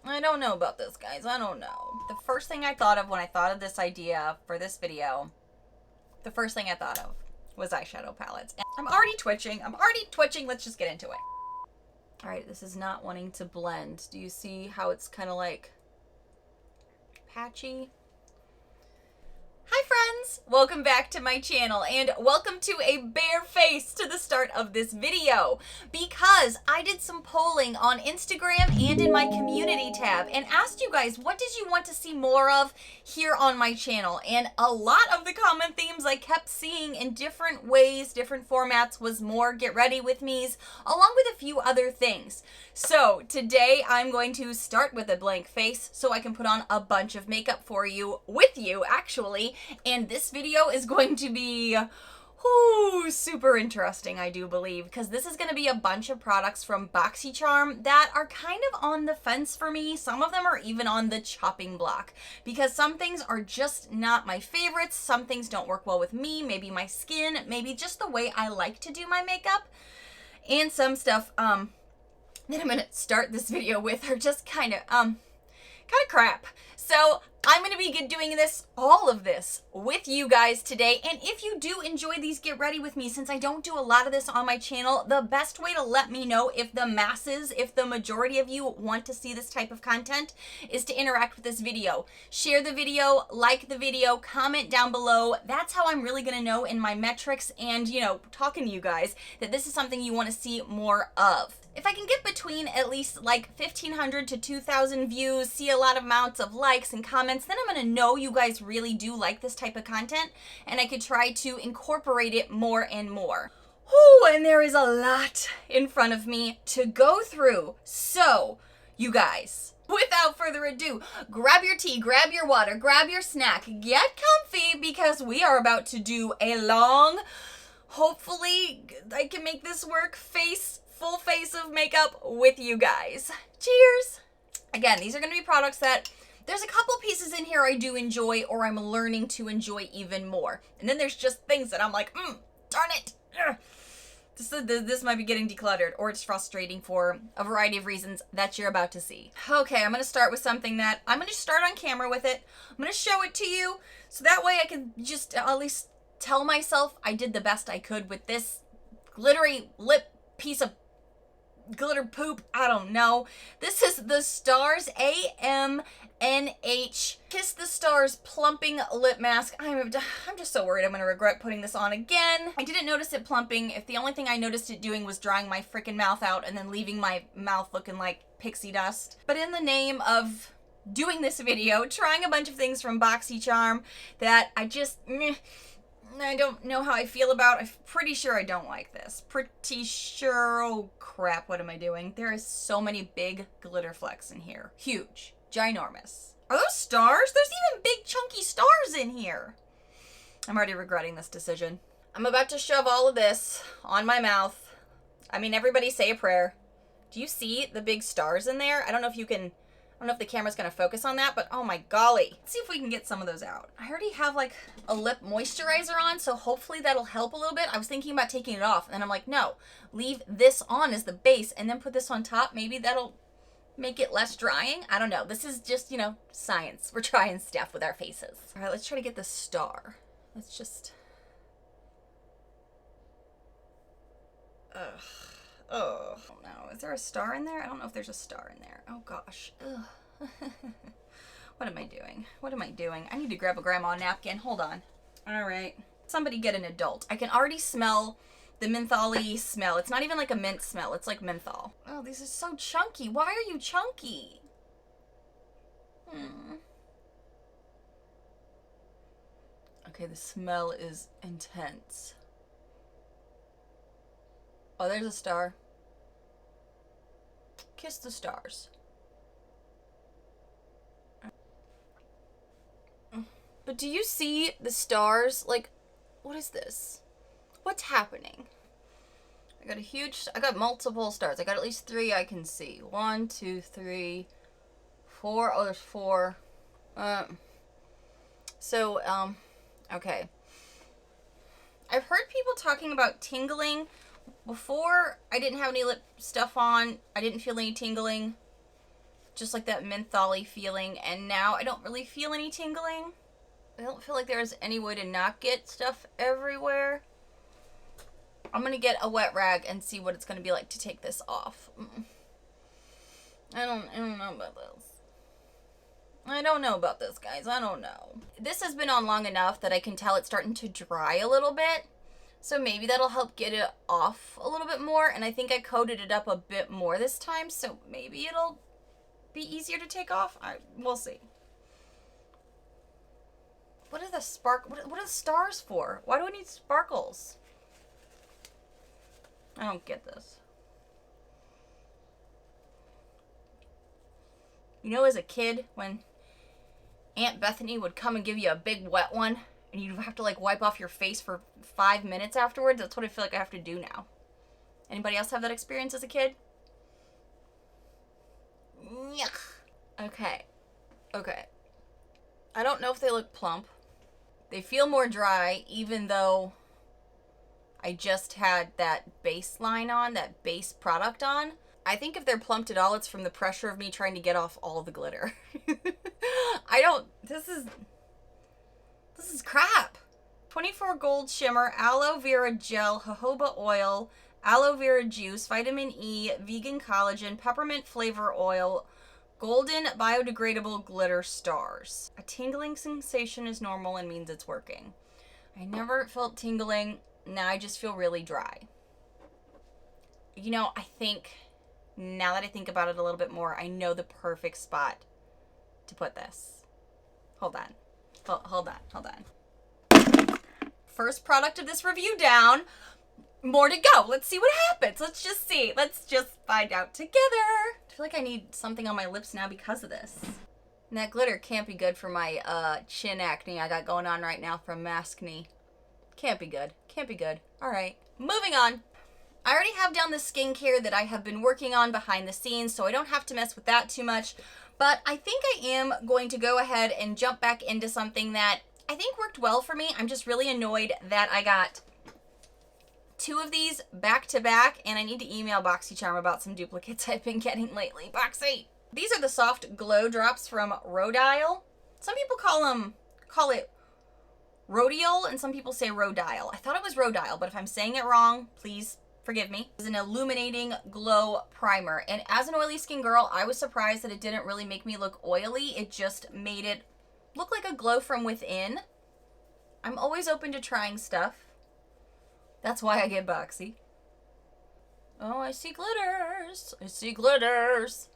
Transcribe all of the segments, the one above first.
I don't know about this, guys. I don't know. The first thing I thought of when I thought of this idea for this video, the first thing I thought of was eyeshadow palettes. And I'm already twitching. Let's just get into it. All right, this is not wanting to blend. Do you see how it's kind of like patchy? Hi friends, welcome back to my channel and welcome to a bare face to the start of this video because I did some polling on Instagram and in my community tab and asked you guys what did you want to see more of here on my channel, and a lot of the common themes I kept seeing in different ways, different formats, was more get ready with me's along with a few other things. So today I'm going to start with a blank face so I can put on a bunch of makeup for you, with you actually. And this video is going to be super interesting, I do believe, because this is going to be a bunch of products from BoxyCharm that are kind of on the fence for me. Some of them are even on the chopping block because some things are just not my favorites. Some things don't work well with me, maybe my skin, maybe just the way I like to do my makeup. And some stuff that I'm going to start this video with are just kind of crap. So I'm going to be doing all of this with you guys today. And if you do enjoy these get ready with me, since I don't do a lot of this on my channel, the best way to let me know if the masses, if the majority of you want to see this type of content, is to interact with this video. Share the video, like the video, comment down below. That's how I'm really going to know in my metrics and, you know, talking to you guys that this is something you want to see more of. If I can get between at least like 1,500 to 2,000 views, see a lot of amounts of likes and comments, then I'm going to know you guys really do like this type of content, and I could try to incorporate it more and more. And there is a lot in front of me to go through. So, you guys, without further ado, grab your tea, grab your water, grab your snack, get comfy, because we are about to do a long, hopefully I can make this work, full face of makeup with you guys. Cheers! Again, these are going to be products that there's a couple pieces in here I do enjoy or I'm learning to enjoy even more. And then there's just things that I'm like, darn it. This might be getting decluttered, or it's frustrating for a variety of reasons that you're about to see. Okay, I'm going to start with something that I'm going to start on camera with it. I'm going to show it to you so that way I can just at least tell myself I did the best I could with this glittery lip piece of glitter poop. I don't know. This is the Stars AMNH Kiss the Stars Plumping Lip Mask. I'm just so worried I'm going to regret putting this on again. I didn't notice it plumping. If the only thing I noticed it doing was drying my freaking mouth out and then leaving my mouth looking like pixie dust. But in the name of doing this video, trying a bunch of things from BoxyCharm that I just I don't know how I feel about. I'm pretty sure I don't like this. Pretty sure. Oh crap, what am I doing? There is so many big glitter flecks in here. Huge. Ginormous. Are those stars? There's even big chunky stars in here. I'm already regretting this decision. I'm about to shove all of this on my mouth. I mean, everybody say a prayer. Do you see the big stars in there? I don't know if you can... I don't know if the camera's going to focus on that, but oh my golly. Let's see if we can get some of those out. I already have like a lip moisturizer on, so hopefully that'll help a little bit. I was thinking about taking it off, and I'm like, no, leave this on as the base and then put this on top. Maybe that'll make it less drying. I don't know. This is just, you know, science. We're trying stuff with our faces. All right, let's try to get the star. Let's just... Ugh. Oh no, is there a star in there? I don't know if there's a star in there. Oh gosh. Ugh. What am I doing? What am I doing? I need to grab a grandma napkin. Hold on. All right. Somebody get an adult. I can already smell the menthol-y smell. It's not even like a mint smell. It's like menthol. Oh, these are so chunky. Why are you chunky? Okay, the smell is intense. Oh, there's a star. Kiss the stars. But do you see the stars? Like, what is this? What's happening? I got multiple stars. I got at least 3 I can see. 1, 2, 3, 4. Oh, there's 4. Okay. I've heard people talking about tingling. Before, I didn't have any lip stuff on. I didn't feel any tingling. just like that mentholy feeling, and now I don't really feel any tingling. I don't feel like there's any way to not get stuff everywhere. I'm gonna get a wet rag and see what it's gonna be like to take this off. I don't know about this. I don't know about this, guys. I don't know. This has been on long enough that I can tell it's starting to dry a little bit. So maybe that'll help get it off a little bit more. And I think I coated it up a bit more this time, so maybe it'll be easier to take off. We'll see. What are the what are the stars for? Why do I need sparkles? I don't get this. You know, as a kid, when Aunt Bethany would come and give you a big wet one, and you'd have to like wipe off your face for 5 minutes afterwards? That's what I feel like I have to do now. Anybody else have that experience as a kid? Yuck. Okay. Okay. I don't know if they look plump. They feel more dry, even though I just had that base line on, that base product on. I think if they're plumped at all, it's from the pressure of me trying to get off all the glitter. This is crap. 24 Gold Shimmer, Aloe Vera Gel, Jojoba Oil, Aloe Vera Juice, Vitamin E, Vegan Collagen, Peppermint Flavor Oil, Golden Biodegradable Glitter Stars. A tingling sensation is normal and means it's working. I never felt tingling. Now I just feel really dry. You know, I think, now that I think about it a little bit more, I know the perfect spot to put this. Hold on. Hold on. First product of this review down. More to go. Let's see what happens. Let's just see. Let's just find out together. I feel like I need something on my lips now because of this. And that glitter can't be good for my chin acne I got going on right now from maskne. Can't be good. Can't be good. All right. Moving on. I already have down the skincare that I have been working on behind the scenes, so I don't have to mess with that too much. But I think I am going to go ahead and jump back into something that I think worked well for me. I'm just really annoyed that I got 2 of these back to back, and I need to email BoxyCharm about some duplicates I've been getting lately. Boxy! These are the Soft Glow Drops from Rodial. Some people call it Rodial, and some people say Rodial. I thought it was Rodial, but if I'm saying it wrong, please forgive me. It's an illuminating glow primer, and as an oily skin girl, I was surprised that it didn't really make me look oily. It just made it look like a glow from within. I'm always open to trying stuff. That's why I get Boxy. Oh, I see glitters. I see glitters.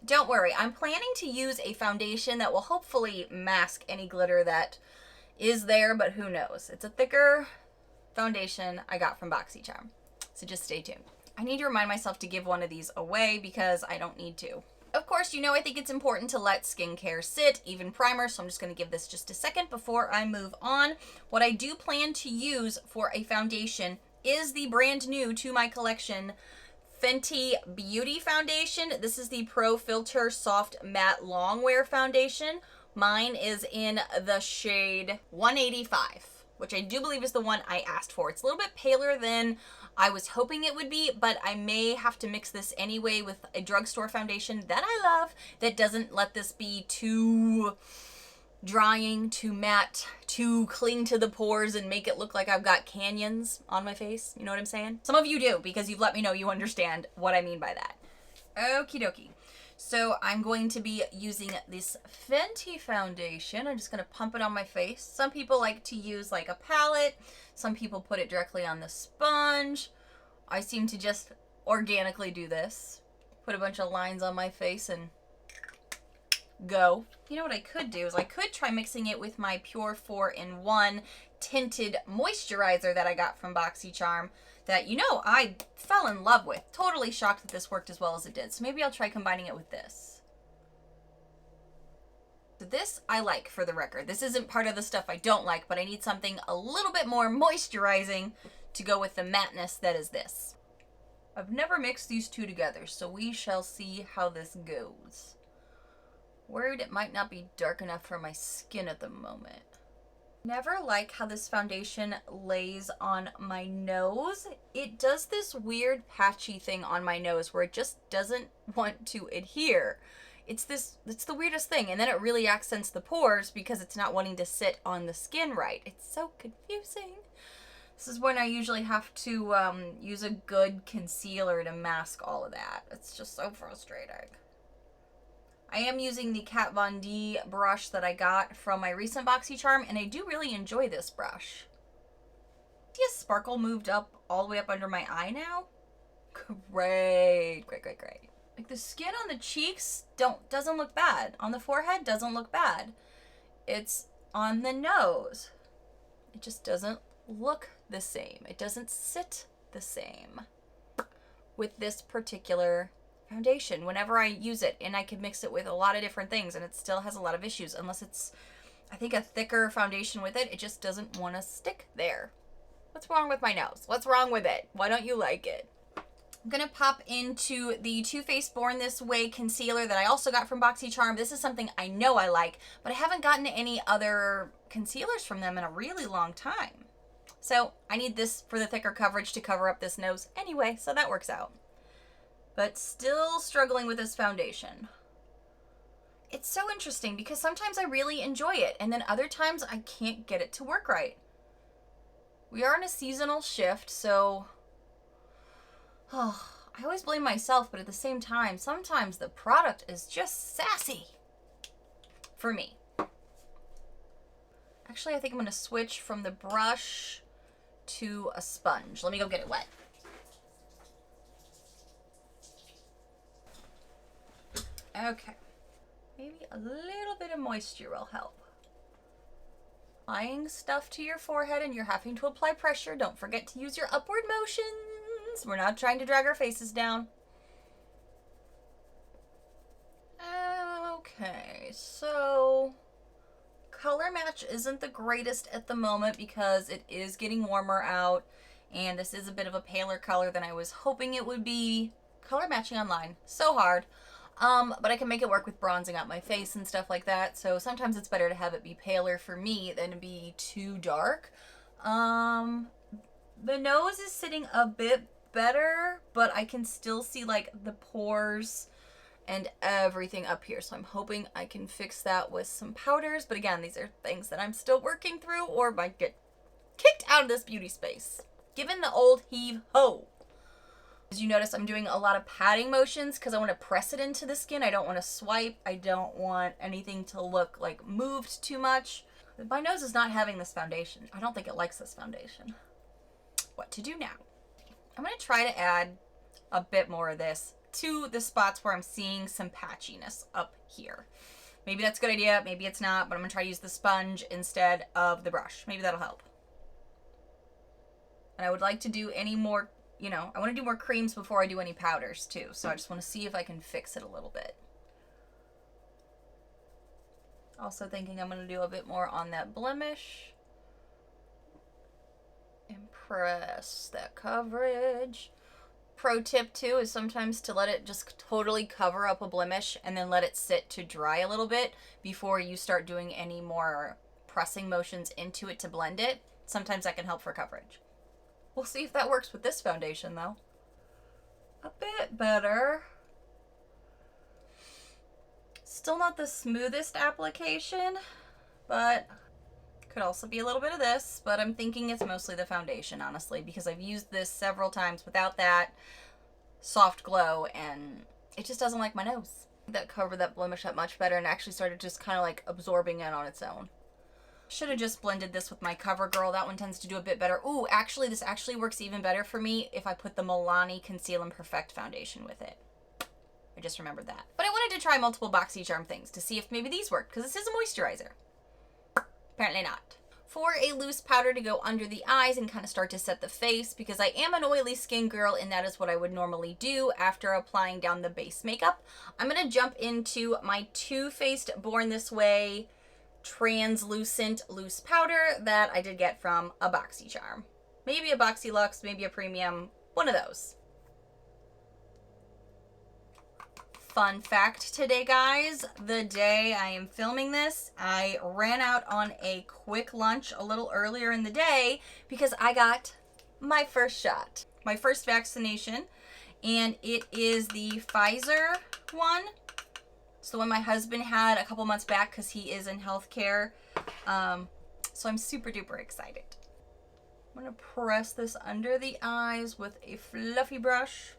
Don't worry, I'm planning to use a foundation that will hopefully mask any glitter that is there, but who knows. It's a thicker foundation I got from BoxyCharm. So just stay tuned. I need to remind myself to give one of these away because I don't need to. Of course, you know I think it's important to let skincare sit, even primer, so I'm just going to give this just a second before I move on. What I do plan to use for a foundation is the brand new to my collection Fenty Beauty Foundation. This is the Pro Filter Soft Matte Longwear Foundation. Mine is in the shade 185, which I do believe is the one I asked for. It's a little bit paler than I was hoping it would be, but I may have to mix this anyway with a drugstore foundation that I love that doesn't let this be too drying, too matte, too cling to the pores and make it look like I've got canyons on my face. You know what I'm saying? Some of you do, because you've let me know you understand what I mean by that. Okie dokie. So I'm going to be using this Fenty foundation. I'm just going to pump it on my face. Some people like to use like a palette. Some people put it directly on the sponge. I seem to just organically do this. Put a bunch of lines on my face and go. You know what I could do is I could try mixing it with my Pure 4-in-1 tinted moisturizer that I got from BoxyCharm that, you know, I fell in love with. Totally shocked that this worked as well as it did. So maybe I'll try combining it with this. So this I like, for the record. This isn't part of the stuff I don't like, but I need something a little bit more moisturizing to go with the matteness that is this. I've never mixed these two together, so we shall see how this goes. Worried it might not be dark enough for my skin at the moment. Never like how this foundation lays on my nose. It does this weird patchy thing on my nose where it just doesn't want to adhere. It's the weirdest thing. And then it really accents the pores because it's not wanting to sit on the skin right. It's so confusing. This is when I usually have to use a good concealer to mask all of that. It's just so frustrating. I am using the Kat Von D brush that I got from my recent BoxyCharm, and I do really enjoy this brush. See a sparkle moved up all the way up under my eye now? Great, great, great, great. Like the skin on the cheeks doesn't look bad. On the forehead doesn't look bad. It's on the nose. It just doesn't look the same. It doesn't sit the same with this particular foundation whenever I use it, and I can mix it with a lot of different things and it still has a lot of issues unless it's, I think, a thicker foundation with it. It just doesn't want to stick there. What's wrong with my nose? What's wrong with it? Why don't you like it? I'm gonna pop into the Too Faced Born This Way concealer that I also got from BoxyCharm. This is something I know I like, but I haven't gotten any other concealers from them in a really long time. So I need this for the thicker coverage to cover up this nose anyway, so that works out. But still struggling with this foundation. It's so interesting because sometimes I really enjoy it and then other times I can't get it to work right. We are in a seasonal shift, so I always blame myself, but at the same time, sometimes the product is just sassy for me. Actually, I think I'm going to switch from the brush to a sponge. Let me go get it wet. Okay, maybe a little bit of moisture will help. Applying stuff to your forehead and you're having to apply pressure. Don't forget to use your upward motions. We're not trying to drag our faces down. Okay, so color match isn't the greatest at the moment because it is getting warmer out and this is a bit of a paler color than I was hoping it would be. Color matching online, so hard. But I can make it work with bronzing out my face and stuff like that. So sometimes it's better to have it be paler for me than to be too dark. The nose is sitting a bit better, but I can still see like the pores and everything up here. So I'm hoping I can fix that with some powders. But again, these are things that I'm still working through or might get kicked out of this beauty space. Given the old heave-ho. As you notice, I'm doing a lot of patting motions because I want to press it into the skin. I don't want to swipe. I don't want anything to look like moved too much. My nose is not having this foundation. I don't think it likes this foundation. What to do now? I'm going to try to add a bit more of this to the spots where I'm seeing some patchiness up here. Maybe that's a good idea. Maybe it's not, but I'm going to try to use the sponge instead of the brush. Maybe that'll help. And I would like to do any more, you know, I want to do more creams before I do any powders too. So I just want to see if I can fix it a little bit. Also thinking I'm going to do a bit more on that blemish. Impress that coverage. Pro tip too is sometimes to let it just totally cover up a blemish and then let it sit to dry a little bit before you start doing any more pressing motions into it to blend it. Sometimes that can help for coverage. We'll see if that works with this foundation though. A bit better. Still not the smoothest application, but could also be a little bit of this, but I'm thinking it's mostly the foundation, honestly, because I've used this several times without that soft glow and it just doesn't like my nose. That covered that blemish up much better and actually started just kind of like absorbing it on its own. Should have just blended this with my CoverGirl. That one tends to do a bit better. Ooh, actually, this actually works even better for me if I put the Milani Conceal and Perfect foundation with it. I just remembered that. But I wanted to try multiple BoxyCharm things to see if maybe these work, because this is a moisturizer. Apparently not. For a loose powder to go under the eyes and kind of start to set the face, because I am an oily skin girl and that is what I would normally do after applying down the base makeup, I'm going to jump into my Too Faced Born This Way translucent loose powder that I did get from a BoxyCharm. Maybe a BoxyLuxe, maybe a Premium, one of those. fun fact today, guys. The day I am filming this, I ran out on a quick lunch a little earlier in the day because I got my first shot, my first vaccination, and it is the Pfizer one. It's the one my husband had a couple months back because he is in healthcare. So I'm super duper excited. I'm gonna press this under the eyes with a fluffy brush,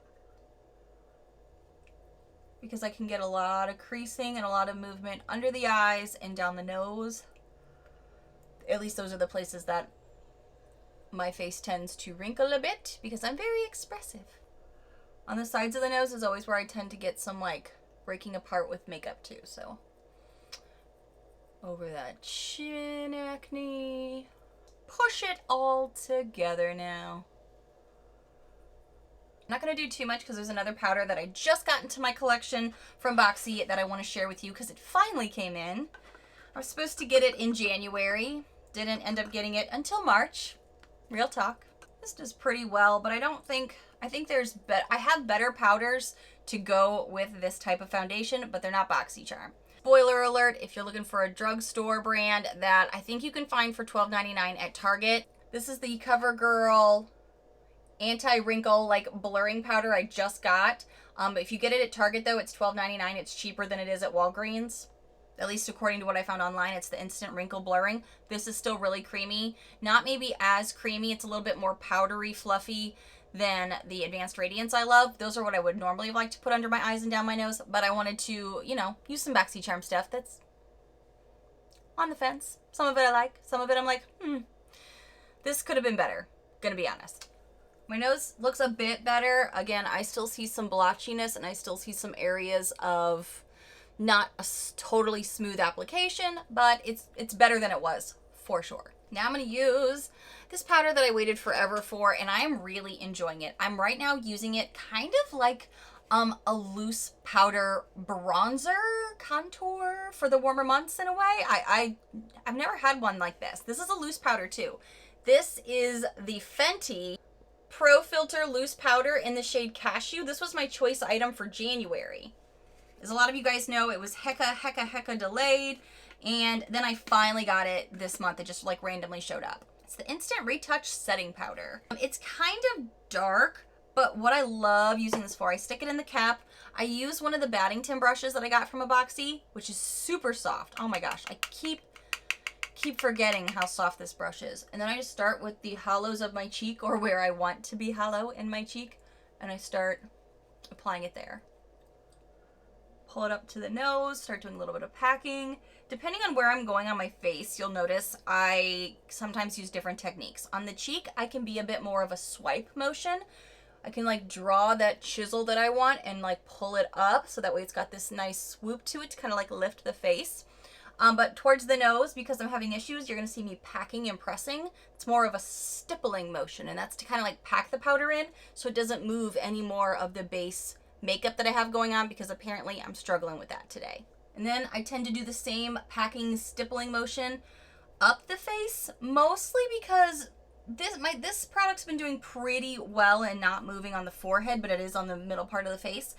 because I can get a lot of creasing and a lot of movement under the eyes and down the nose. At least those are the places that my face tends to wrinkle a bit because I'm very expressive. On the sides of the nose is always where I tend to get some like breaking apart with makeup too. So over that chin acne, push it all together now. I'm not going to do too much because there's another powder that I just got into my collection from Boxy that I want to share with you because it finally came in. I was supposed to get it in January. Didn't end up getting it until March. Real talk. This does pretty well, but I think there's I have better powders to go with this type of foundation, but they're not BoxyCharm. Spoiler alert, if you're looking for a drugstore brand that I think you can find for $12.99 at Target, this is the CoverGirl anti-wrinkle like blurring powder I just got. If you get it at Target though, it's $12.99. It's cheaper than it is at Walgreens. At least according to what I found online, it's the instant wrinkle blurring. This is still really creamy. Not maybe as creamy. It's a little bit more powdery, fluffy than the Advanced Radiance I love. Those are what I would normally like to put under my eyes and down my nose, but I wanted to, you know, use some BoxyCharm stuff that's on the fence. Some of it I like, some of it I'm like, this could have been better, gonna be honest. My nose looks a bit better. Again, I still see some blotchiness and I still see some areas of not a totally smooth application, but it's better than it was for sure. Now I'm going to use this powder that I waited forever for, and I am really enjoying it. I'm right now using it kind of like a loose powder bronzer contour for the warmer months in a way. I've never had one like this. This is a loose powder too. This is the Fenty Pro Filter Loose Powder in the shade Cashew. This was my choice item for January. As a lot of you guys know, it was hecka delayed, and then I finally got it this month. It just like randomly showed up. It's the Instant Retouch Setting Powder. It's kind of dark, but what I love using this for, I stick it in the cap. I use one of the Baddington brushes that I got from a Boxy, which is super soft. Oh my gosh, I keep forgetting how soft this brush is. And then I just start with the hollows of my cheek, or where I want to be hollow in my cheek, and I start applying it there. Pull it up to the nose, start doing a little bit of packing. Depending on where I'm going on my face, you'll notice I sometimes use different techniques. On the cheek, I can be a bit more of a swipe motion. I can like draw that chisel that I want and like pull it up so that way it's got this nice swoop to it to kind of like lift the face. But towards the nose, because I'm having issues, you're going to see me packing and pressing. It's more of a stippling motion, and that's to kind of like pack the powder in so it doesn't move any more of the base makeup that I have going on, because apparently I'm struggling with that today. And then I tend to do the same packing, stippling motion up the face, mostly because this product's been doing pretty well and not moving on the forehead, but it is on the middle part of the face.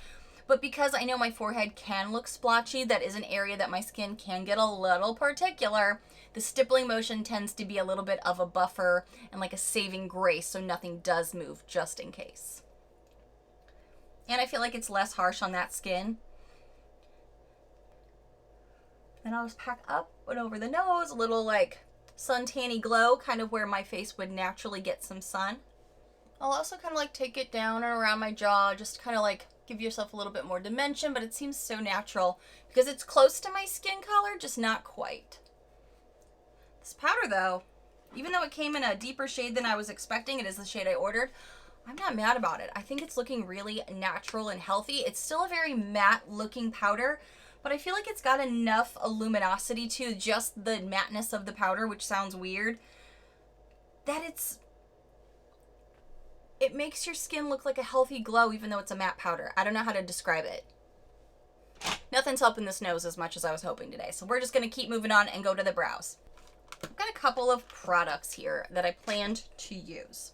But because I know my forehead can look splotchy, that is an area that my skin can get a little particular, the stippling motion tends to be a little bit of a buffer and like a saving grace so nothing does move, just in case. And I feel like it's less harsh on that skin. Then I'll just pack up and over the nose, a little like suntanny glow, kind of where my face would naturally get some sun. I'll also kind of like take it down and around my jaw, just kind of like give yourself a little bit more dimension, but it seems so natural because it's close to my skin color, just not quite. This powder though, even though it came in a deeper shade than I was expecting, it is the shade I ordered, I'm not mad about it. I think it's looking really natural and healthy. It's still a very matte looking powder, but I feel like it's got enough luminosity to just the matteness of the powder, which sounds weird, that it makes your skin look like a healthy glow even though it's a matte powder. I don't know how to describe it. Nothing's helping this nose as much as I was hoping today, so we're just gonna keep moving on and go to the brows. I've got a couple of products here that I planned to use.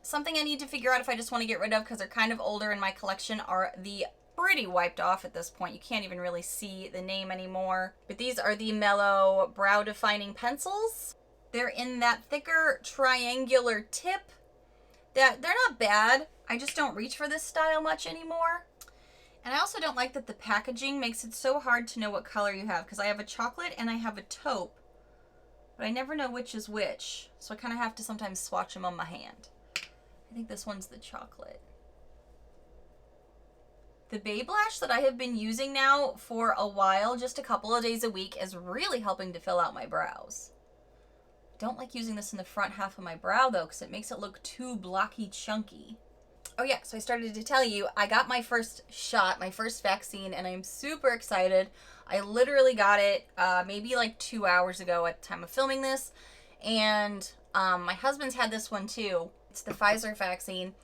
Something I need to figure out if I just want to get rid of because they're kind of older in my collection are the pretty wiped off at this point. You can't even really see the name anymore. But these are the Mellow Brow Defining Pencils. They're in that thicker triangular tip. They're not bad. I just don't reach for this style much anymore. And I also don't like that the packaging makes it so hard to know what color you have, because I have a chocolate and I have a taupe, but I never know which is which. So I kind of have to sometimes swatch them on my hand. I think this one's the chocolate. The Babe Lash that I have been using now for a while, just a couple of days a week, is really helping to fill out my brows. I don't like using this in the front half of my brow though, because it makes it look too blocky, chunky. Oh yeah, so I started to tell you, I got my first shot, my first vaccine, and I'm super excited. I literally got it maybe like 2 hours ago at the time of filming this, and my husband's had this one too. It's the Pfizer vaccine,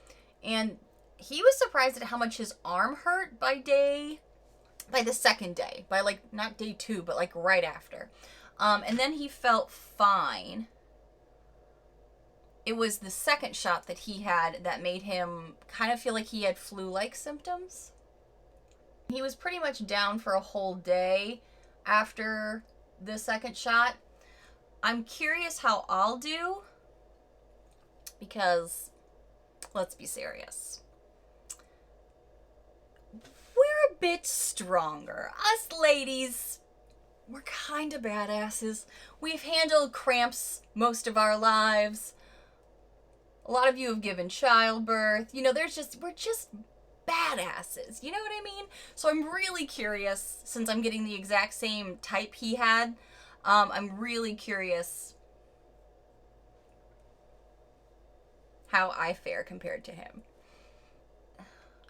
and he was surprised at how much his arm hurt by the second day, by like not day 2, but like right after. And then he felt fine. It was the second shot that he had that made him kind of feel like he had flu-like symptoms. He was pretty much down for a whole day after the second shot. I'm curious how I'll do, because let's be serious. We're a bit stronger. Us ladies, we're kind of badasses. We've handled cramps most of our lives. A lot of you have given childbirth. You know, we're just badasses. You know what I mean? So I'm really curious, since I'm getting the exact same type he had, I'm really curious how I fare compared to him.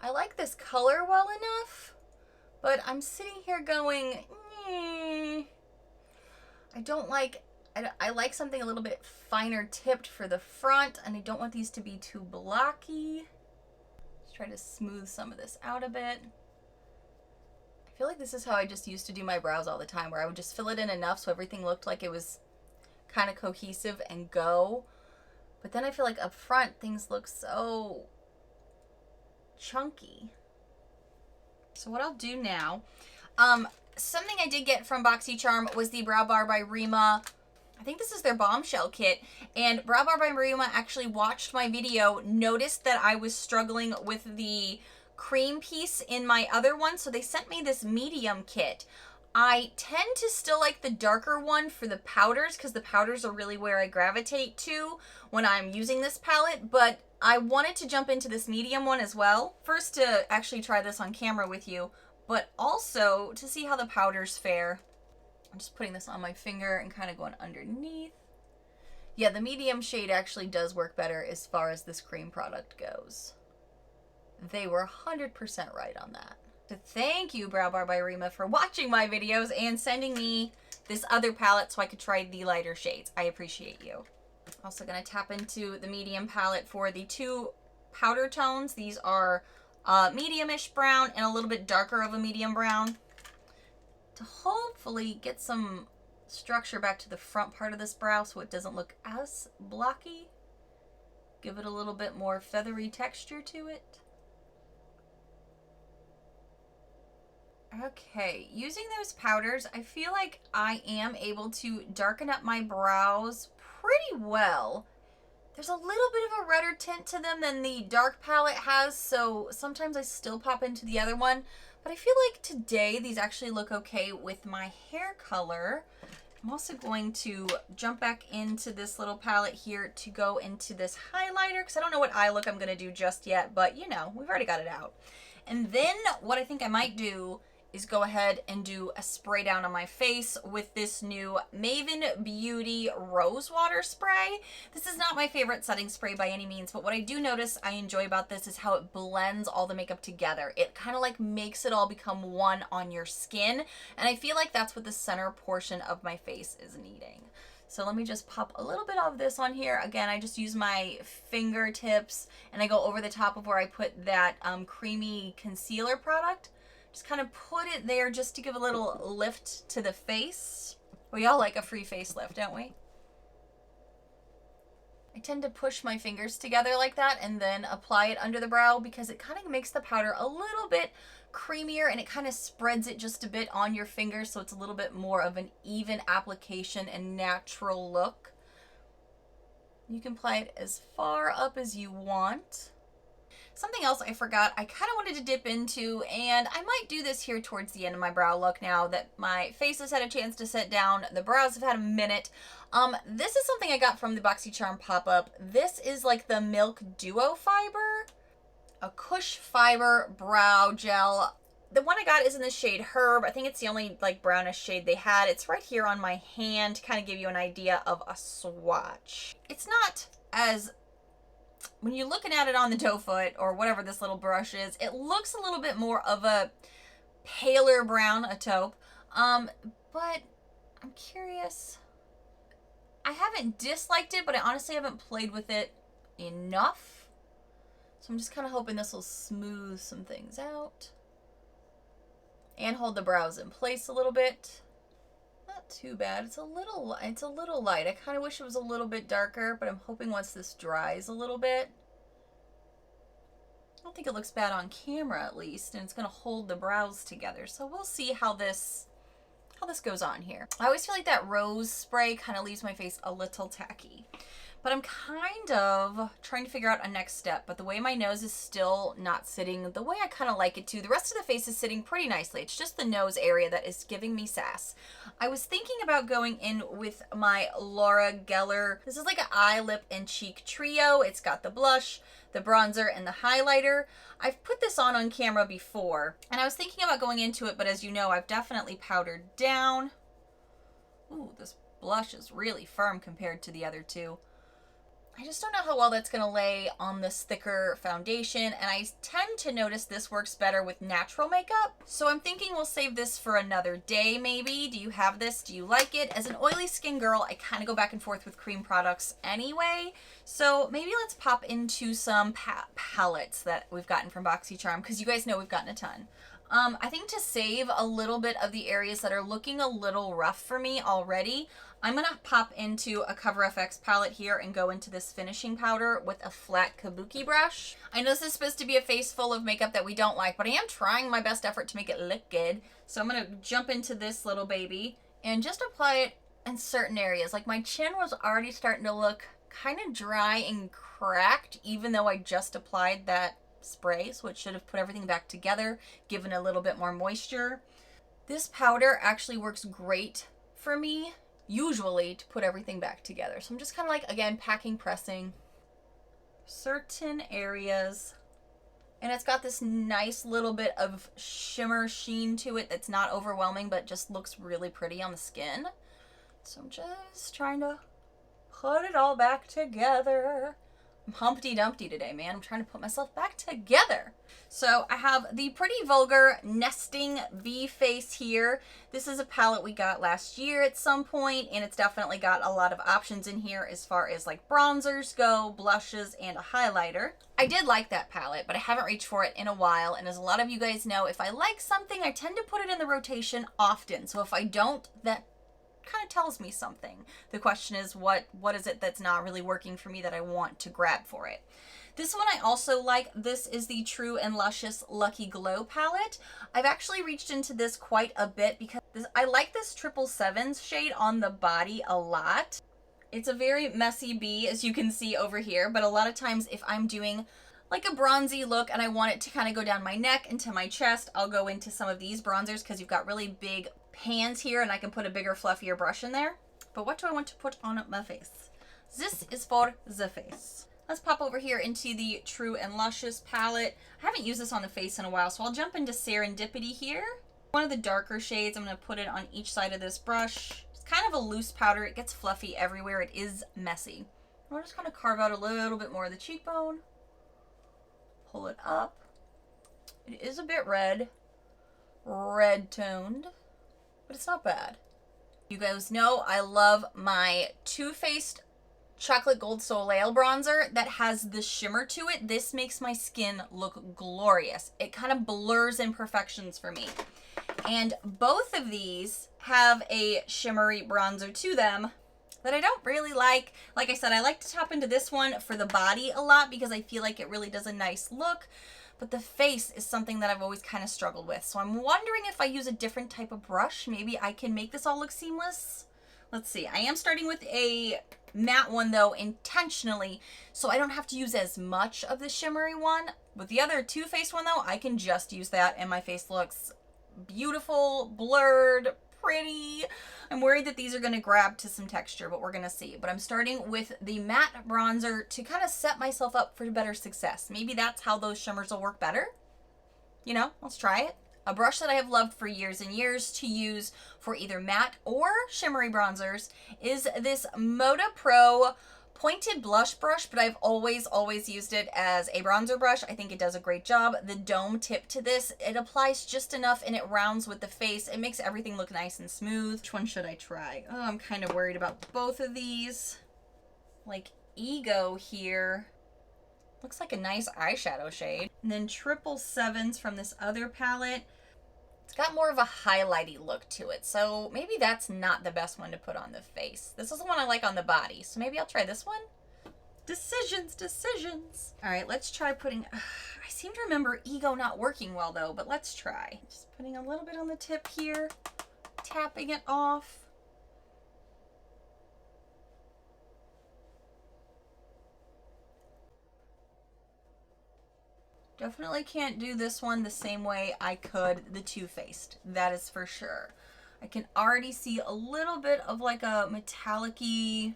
I like this color well enough, but I'm sitting here going, I don't like... I like something a little bit finer tipped for the front, and I don't want these to be too blocky. Let's try to smooth some of this out a bit. I feel like this is how I just used to do my brows all the time, where I would just fill it in enough so everything looked like it was kind of cohesive and go. But then I feel like up front things look so chunky. So what I'll do now, something I did get from BoxyCharm was the Brow Bar by Rima. I think this is their bombshell kit, and Brow Bar by Rima actually watched my video, noticed that I was struggling with the cream piece in my other one, so they sent me this medium kit. I tend to still like the darker one for the powders, because the powders are really where I gravitate to when I'm using this palette, but I wanted to jump into this medium one as well. First to actually try this on camera with you, but also to see how the powders fare. I'm just putting this on my finger and kind of going underneath. Yeah, the medium shade actually does work better as far as this cream product goes. They were 100% right on that. So thank you, Brow Bar by Rima, for watching my videos and sending me this other palette so I could try the lighter shades. I appreciate you. Also going to tap into the medium palette for the 2 powder tones. These are medium-ish brown and a little bit darker of a medium brown, to hopefully get some structure back to the front part of this brow so it doesn't look as blocky. Give it a little bit more feathery texture to it. Okay, using those powders, I feel like I am able to darken up my brows pretty well. There's a little bit of a redder tint to them than the dark palette has, so sometimes I still pop into the other one. But I feel like today these actually look okay with my hair color. I'm also going to jump back into this little palette here to go into this highlighter, because I don't know what eye look I'm going to do just yet, but you know, we've already got it out. And then what I think I might do is go ahead and do a spray down on my face with this new Maven Beauty Rose Water Spray. This is not my favorite setting spray by any means, but what I do notice I enjoy about this is how it blends all the makeup together. It kind of like makes it all become one on your skin, and I feel like that's what the center portion of my face is needing. So let me just pop a little bit of this on here. Again, I just use my fingertips and I go over the top of where I put that creamy concealer product. Just kind of put it there just to give a little lift to the face. We all like a free facelift, don't we? I tend to push my fingers together like that and then apply it under the brow because it kind of makes the powder a little bit creamier and it kind of spreads it just a bit on your fingers, so it's a little bit more of an even application and natural look. You can apply it as far up as you want. Something else I forgot I kind of wanted to dip into, and I might do this here towards the end of my brow look now that my face has had a chance to set down, the brows have had a minute. This is something I got from the BoxyCharm pop-up. This is like the Milk Duo Fiber, a Cush Fiber Brow Gel. The one I got is in the shade Herb. I think it's the only like brownish shade they had. It's right here on my hand to kind of give you an idea of a swatch. It's not as, when you're looking at it on the doe foot or whatever this little brush is, it looks a little bit more of a paler brown, a taupe. But I'm curious. I haven't disliked it, but I honestly haven't played with it enough. So I'm just kind of hoping this will smooth some things out and hold the brows in place a little bit. Not too bad. It's a little light. I kind of wish it was a little bit darker, but I'm hoping once this dries a little bit. I don't think it looks bad on camera at least, and it's going to hold the brows together. So we'll see how this goes on here. I always feel like that rose spray kind of leaves my face a little tacky. But I'm kind of trying to figure out a next step. But the way my nose is still not sitting the way I kind of like it to, the rest of the face is sitting pretty nicely. It's just the nose area that is giving me sass. I was thinking about going in with my Laura Geller. This is like an eye, lip, and cheek trio. It's got the blush, the bronzer, and the highlighter. I've put this on camera before, and I was thinking about going into it, but as you know, I've definitely powdered down. Ooh, this blush is really firm compared to the other two. I just don't know how well that's going to lay on this thicker foundation, and I tend to notice this works better with natural makeup. So I'm thinking we'll save this for another day maybe. Do you have this? Do you like it? As an oily skin girl, I kind of go back and forth with cream products anyway. So maybe let's pop into some palettes that we've gotten from BoxyCharm, because you guys know we've gotten a ton. I think to save a little bit of the areas that are looking a little rough for me already, I'm going to pop into a Cover FX palette here and go into this finishing powder with a flat kabuki brush. I know this is supposed to be a face full of makeup that we don't like, but I am trying my best effort to make it look good. So I'm going to jump into this little baby and just apply it in certain areas. Like my chin was already starting to look kind of dry and cracked, even though I just applied that spray, so it should have put everything back together, given a little bit more moisture. This powder actually works great for me usually to put everything back together. So I'm just kind of like, again, packing, pressing certain areas, and it's got this nice little bit of shimmer sheen to it that's not overwhelming but just looks really pretty on the skin. So I'm just trying to put it all back together. I'm Humpty Dumpty today, man. I'm trying to put myself back together. So I have the Pretty Vulgar Nesting V Face here. This is a palette we got last year at some point, and it's definitely got a lot of options in here as far as like bronzers go, blushes, and a highlighter. I did like that palette, but I haven't reached for it in a while, and as a lot of you guys know, if I like something, I tend to put it in the rotation often. So if I don't, that kind of tells me something. The question is, what is it that's not really working for me that I want to grab for it? This one I also like. This is the True and Luscious Lucky Glow palette. I've actually reached into this quite a bit because I like this 777 shade on the body a lot. It's a very messy bee, as you can see over here, but a lot of times if I'm doing like a bronzy look and I want it to kind of go down my neck into my chest, I'll go into some of these bronzers because you've got really big hands here and I can put a bigger, fluffier brush in there. But what do I want to put on my face? This is for the face. Let's pop over here into the True and Luscious palette. I haven't used this on the face in a while, so I'll jump into Serendipity here. One of the darker shades, I'm going to put it on each side of this brush. It's kind of a loose powder. It gets fluffy everywhere. It is messy. I'll just kind of carve out a little bit more of the cheekbone. Pull it up. It is a bit red toned, but it's not bad. You guys know I love my Too Faced Chocolate Gold Soleil bronzer that has the shimmer to it. This makes my skin look glorious. It kind of blurs imperfections for me. And both of these have a shimmery bronzer to them that I don't really like. Like I said, I like to tap into this one for the body a lot because I feel like it really does a nice look. But the face is something that I've always kind of struggled with. So I'm wondering if I use a different type of brush, maybe I can make this all look seamless. Let's see. I am starting with a matte one though, intentionally, so I don't have to use as much of the shimmery one. With the other Too Faced one though, I can just use that and my face looks beautiful, blurred, pretty. I'm worried that these are going to grab to some texture, but we're going to see. But I'm starting with the matte bronzer to kind of set myself up for better success. Maybe that's how those shimmers will work better. You know, let's try it. A brush that I have loved for years and years to use for either matte or shimmery bronzers is this Moda Pro pointed blush brush, but I've always used it as a bronzer brush. I think it does a great job. The dome tip to this, it applies just enough and it rounds with the face. It makes everything look nice and smooth. Which one should I try? Oh, I'm kind of worried about both of these. Like Ego here. Looks like a nice eyeshadow shade. And then 777s from this other palette. It's got more of a highlighty look to it, so maybe that's not the best one to put on the face. This is the one I like on the body, so maybe I'll try this one. Decisions. All right, let's try putting, I seem to remember Ego not working well though, but let's try. Just putting a little bit on the tip here, tapping it off. Definitely can't do this one the same way I could the Too Faced. That is for sure. I can already see a little bit of like a metallic-y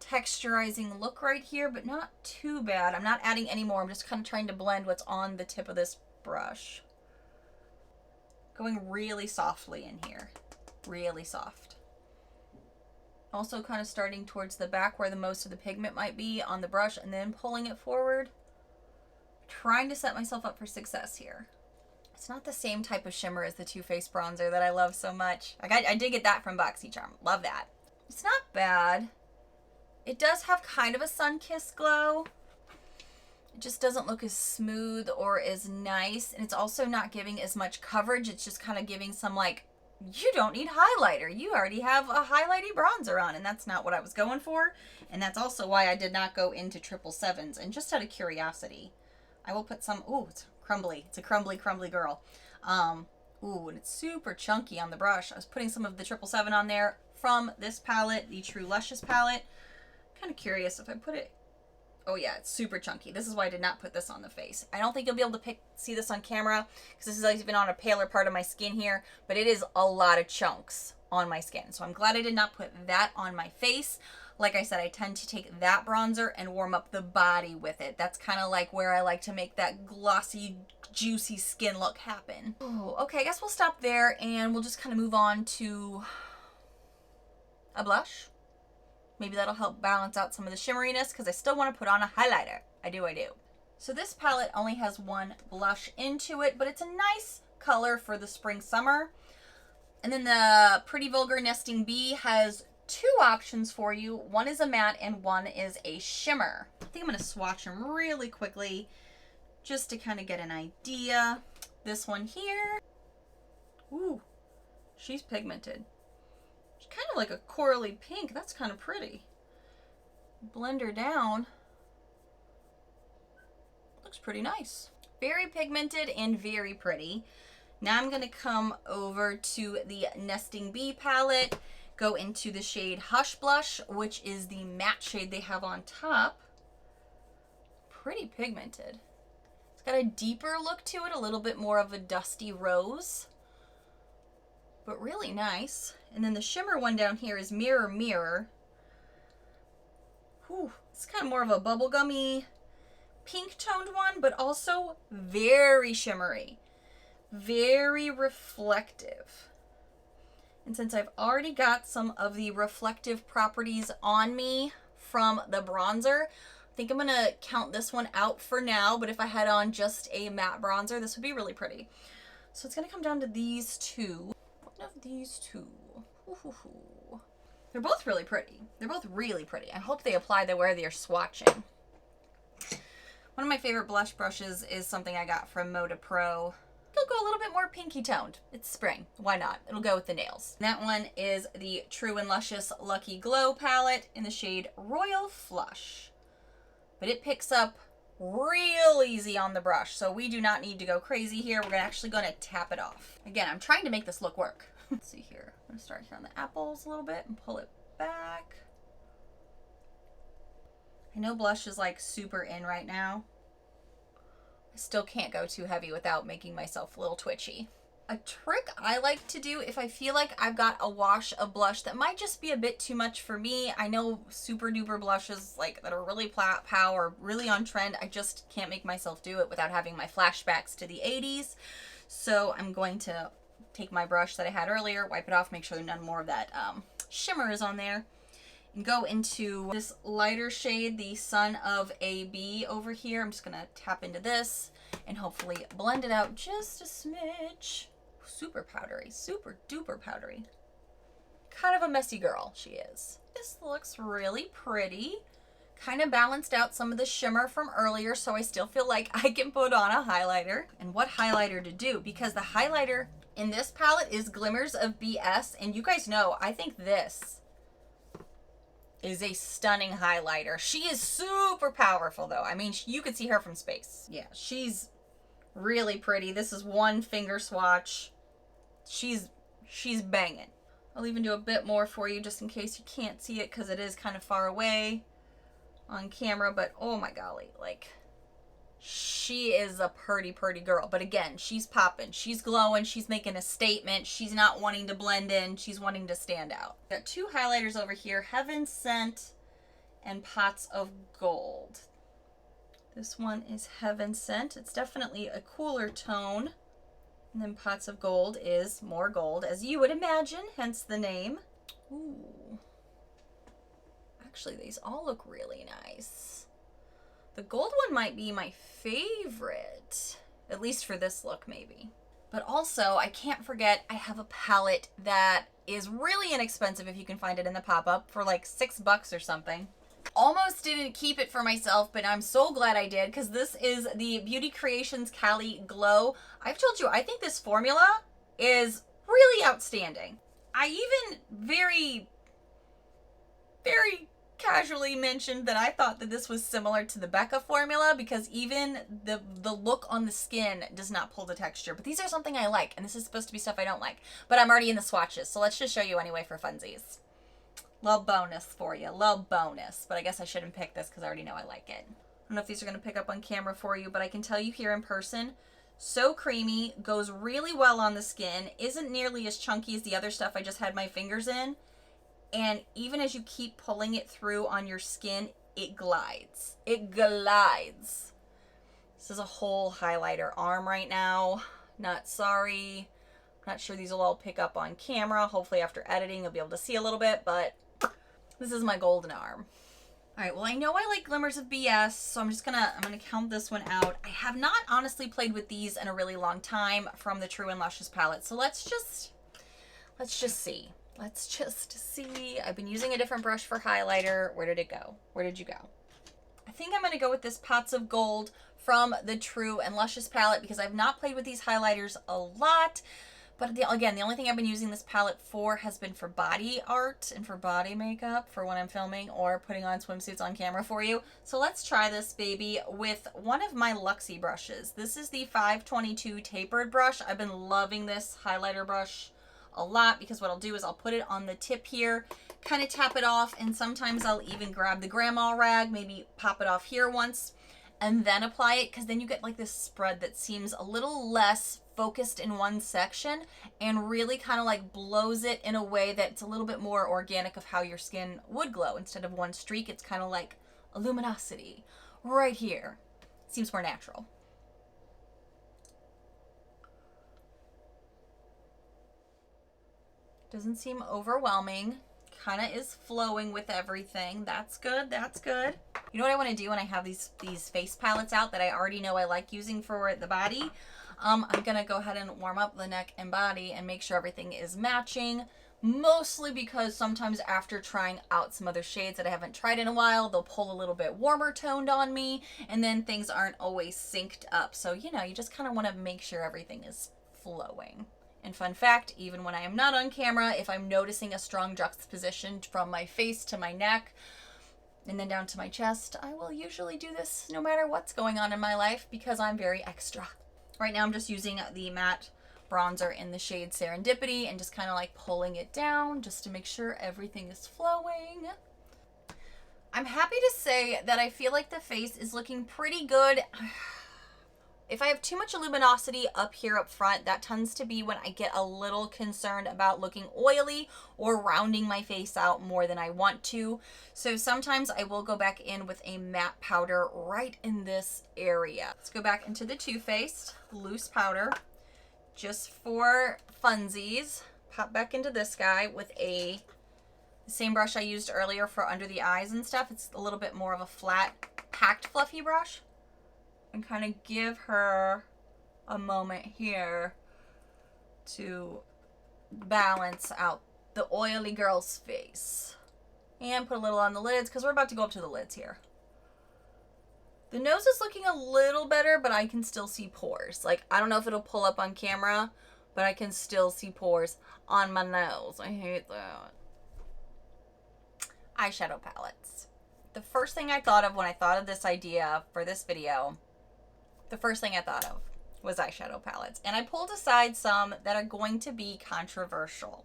texturizing look right here, but not too bad. I'm not adding any more. I'm just kind of trying to blend what's on the tip of this brush. Going really softly in here. Really soft. Also kind of starting towards the back where the most of the pigment might be on the brush and then pulling it forward. Trying to set myself up for success here. It's not the same type of shimmer as the Too Faced bronzer that I love so much. I did get that from BoxyCharm. Love that. It's not bad. It does have kind of a sun-kissed glow. It just doesn't look as smooth or as nice. And it's also not giving as much coverage. It's just kind of giving some like, you don't need highlighter. You already have a highlighty bronzer on. And that's not what I was going for. And that's also why I did not go into 777s. And just out of curiosity, I will put some, ooh, it's crumbly. It's a crumbly girl. Ooh, and it's super chunky on the brush. I was putting some of the 777 on there from this palette, the True Luscious palette. Kind of curious if I put it, oh yeah, it's super chunky. This is why I did not put this on the face. I don't think you'll be able to see this on camera because this is even on a paler part of my skin here, but it is a lot of chunks on my skin. So I'm glad I did not put that on my face. Like I said, I tend to take that bronzer and warm up the body with it. That's kind of like where I like to make that glossy, juicy skin look happen. Oh, okay, I guess we'll stop there and we'll just kind of move on to a blush. Maybe that'll help balance out some of the shimmeriness because I still want to put on a highlighter. I do. So this palette only has one blush into it, but it's a nice color for the spring summer. And then the Pretty Vulgar Nesting Bee has two options for you. One is a matte and one is a shimmer. I think I'm going to swatch them really quickly just to kind of get an idea. This one here. Ooh, she's pigmented. She's kind of like a corally pink. That's kind of pretty. Blend her down. Looks pretty nice. Very pigmented and very pretty. Now I'm going to come over to the Nesting Bee palette. Go into the shade Hush Blush, which is the matte shade they have on top. Pretty pigmented. It's got a deeper look to it, a little bit more of a dusty rose, but really nice. And then the shimmer one down here is Mirror Mirror. Whew, it's kind of more of a bubblegummy pink toned one, but also very shimmery, very reflective. And since I've already got some of the reflective properties on me from the bronzer, I think I'm going to count this one out for now. But if I had on just a matte bronzer, this would be really pretty. So it's going to come down to these two. One of these two. Ooh. They're both really pretty. They're both really pretty. I hope they apply the where they're swatching. One of my favorite blush brushes is something I got from Moda Pro. it'll go a little bit more pinky toned. It's spring. Why not? It'll go with the nails. That one is the True and Luscious Lucky Glow palette in the shade Royal Flush. But it picks up real easy on the brush, so we do not need to go crazy here. We're actually going to tap it off. Again, I'm trying to make this look work. Let's see here. I'm going to start here on the apples a little bit and pull it back. I know blush is like super in right now. I still can't go too heavy without making myself a little twitchy. A trick I like to do if I feel like I've got a wash of blush that might just be a bit too much for me. I know super duper blushes like that are really pow or really on trend. I just can't make myself do it without having my flashbacks to the 80s. So I'm going to take my brush that I had earlier, wipe it off, make sure none more of that shimmer is on there, and go into this lighter shade, the Son of a Bee over here. I'm just gonna tap into this and hopefully blend it out just a smidge. Super powdery, super duper powdery. Kind of a messy girl, she is. This looks really pretty. Kind of balanced out some of the shimmer from earlier, so I still feel like I can put on a highlighter. And what highlighter to do, because the highlighter in this palette is Glimmers of BS, and you guys know, I think this is a stunning highlighter. She is super powerful though. I mean, you could see her from space. Yeah, she's really pretty. This is one finger swatch. She's banging. I'll even do a bit more for you just in case you can't see it because it is kind of far away on camera, but oh my golly, like she is a pretty girl. But again, she's popping, she's glowing, she's making a statement. She's not wanting to blend in, she's wanting to stand out. Got two highlighters over here, Heaven Sent and Pots of Gold. This one is Heaven Sent. It's definitely a cooler tone. And then Pots of Gold is more gold, as you would imagine, hence the name. Ooh. Actually, these all look really nice. The gold one might be my favorite, at least for this look maybe. But also, I can't forget, I have a palette that is really inexpensive if you can find it in the pop-up for like $6 or something. Almost didn't keep it for myself, but I'm so glad I did because this is the Beauty Creations Cali Glow. I've told you, I think this formula is really outstanding. I even very casually mentioned that I thought that this was similar to the Becca formula because even the look on the skin does not pull the texture. But these are something I like, and this is supposed to be stuff I don't like. But I'm already in the swatches, so let's just show you anyway for funsies. Little bonus for you, little bonus. But I guess I shouldn't pick this because I already know I like it. I don't know if these are going to pick up on camera for you, but I can tell you here in person, so creamy, goes really well on the skin, isn't nearly as chunky as the other stuff I just had my fingers in. And even as you keep pulling it through on your skin, it glides. It glides. This is a whole highlighter arm right now. Not sorry. I'm not sure these will all pick up on camera. Hopefully after editing you'll be able to see a little bit, but this is my golden arm. All right, well, I know I like Glimmers of BS, so I'm gonna count this one out. I have not honestly played with these in a really long time from the True and Luscious palette, so let's just see. Let's just see. I've been using a different brush for highlighter. Where did it go? Where did you go? I think I'm gonna go with this Pots of Gold from the True and Luscious palette because I've not played with these highlighters a lot. But again, the only thing I've been using this palette for has been for body art and for body makeup for when I'm filming or putting on swimsuits on camera for you. So let's try this baby with one of my Luxe brushes. This is the 522 tapered brush. I've been loving this highlighter brush a lot because what I'll do is I'll put it on the tip here, kind of tap it off, and sometimes I'll even grab the grandma rag, maybe pop it off here once, and then apply it because then you get like this spread that seems a little less focused in one section and really kind of like blows it in a way that's a little bit more organic of how your skin would glow. Instead of one streak, it's kind of like a luminosity right here. Seems more natural. Doesn't seem overwhelming. Kind of is flowing with everything. That's good. That's good. You know what I want to do when I have these face palettes out that I already know I like using for the body? I'm going to go ahead and warm up the neck and body and make sure everything is matching Mostly because sometimes after trying out some other shades that I haven't tried in a while, they'll pull a little bit warmer toned on me, and then things aren't always synced up. So, you know, you just kind of want to make sure everything is flowing. And fun fact, even when I am not on camera, if I'm noticing a strong juxtaposition from my face to my neck and then down to my chest, I will usually do this no matter what's going on in my life because I'm very extra. Right now I'm just using the matte bronzer in the shade Serendipity and just kind of like pulling it down just to make sure everything is flowing. I'm happy to say that I feel like the face is looking pretty good. If I have too much luminosity up here up front, that tends to be when I get a little concerned about looking oily or rounding my face out more than I want to. So sometimes I will go back in with a matte powder right in this area. Let's go back into the Too Faced loose powder just for funsies. Pop back into this guy with the same brush I used earlier for under the eyes and stuff. It's a little bit more of a flat, packed, fluffy brush. And kind of give her a moment here to balance out the oily girl's face. And put a little on the lids because we're about to go up to the lids here. The nose is looking a little better, but I can still see pores. Like, I don't know if it'll pull up on camera, but I can still see pores on my nose. I hate that. Eyeshadow palettes. The first thing I thought of when I thought of this idea for this video, the first thing I thought of was eyeshadow palettes. And I pulled aside some that are going to be controversial.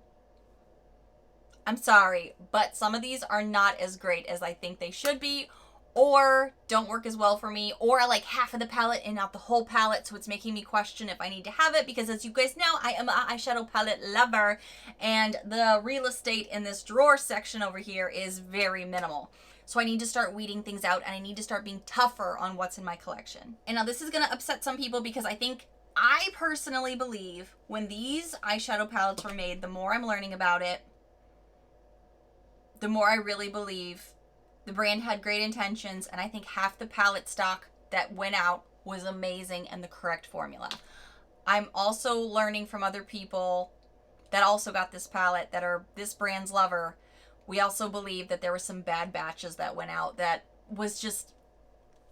I'm sorry, but some of these are not as great as I think they should be, or don't work as well for me, or I like half of the palette and not the whole palette, so it's making me question if I need to have it, because as you guys know, I am an eyeshadow palette lover, and the real estate in this drawer section over here is very minimal. So I need to start weeding things out, and I need to start being tougher on what's in my collection. And now this is going to upset some people because I personally believe when these eyeshadow palettes were made, the more I'm learning about it, the more I really believe the brand had great intentions, and I think half the palette stock that went out was amazing and the correct formula. I'm also learning from other people that also got this palette that are this brand's lover. We also believe that there were some bad batches that went out that was just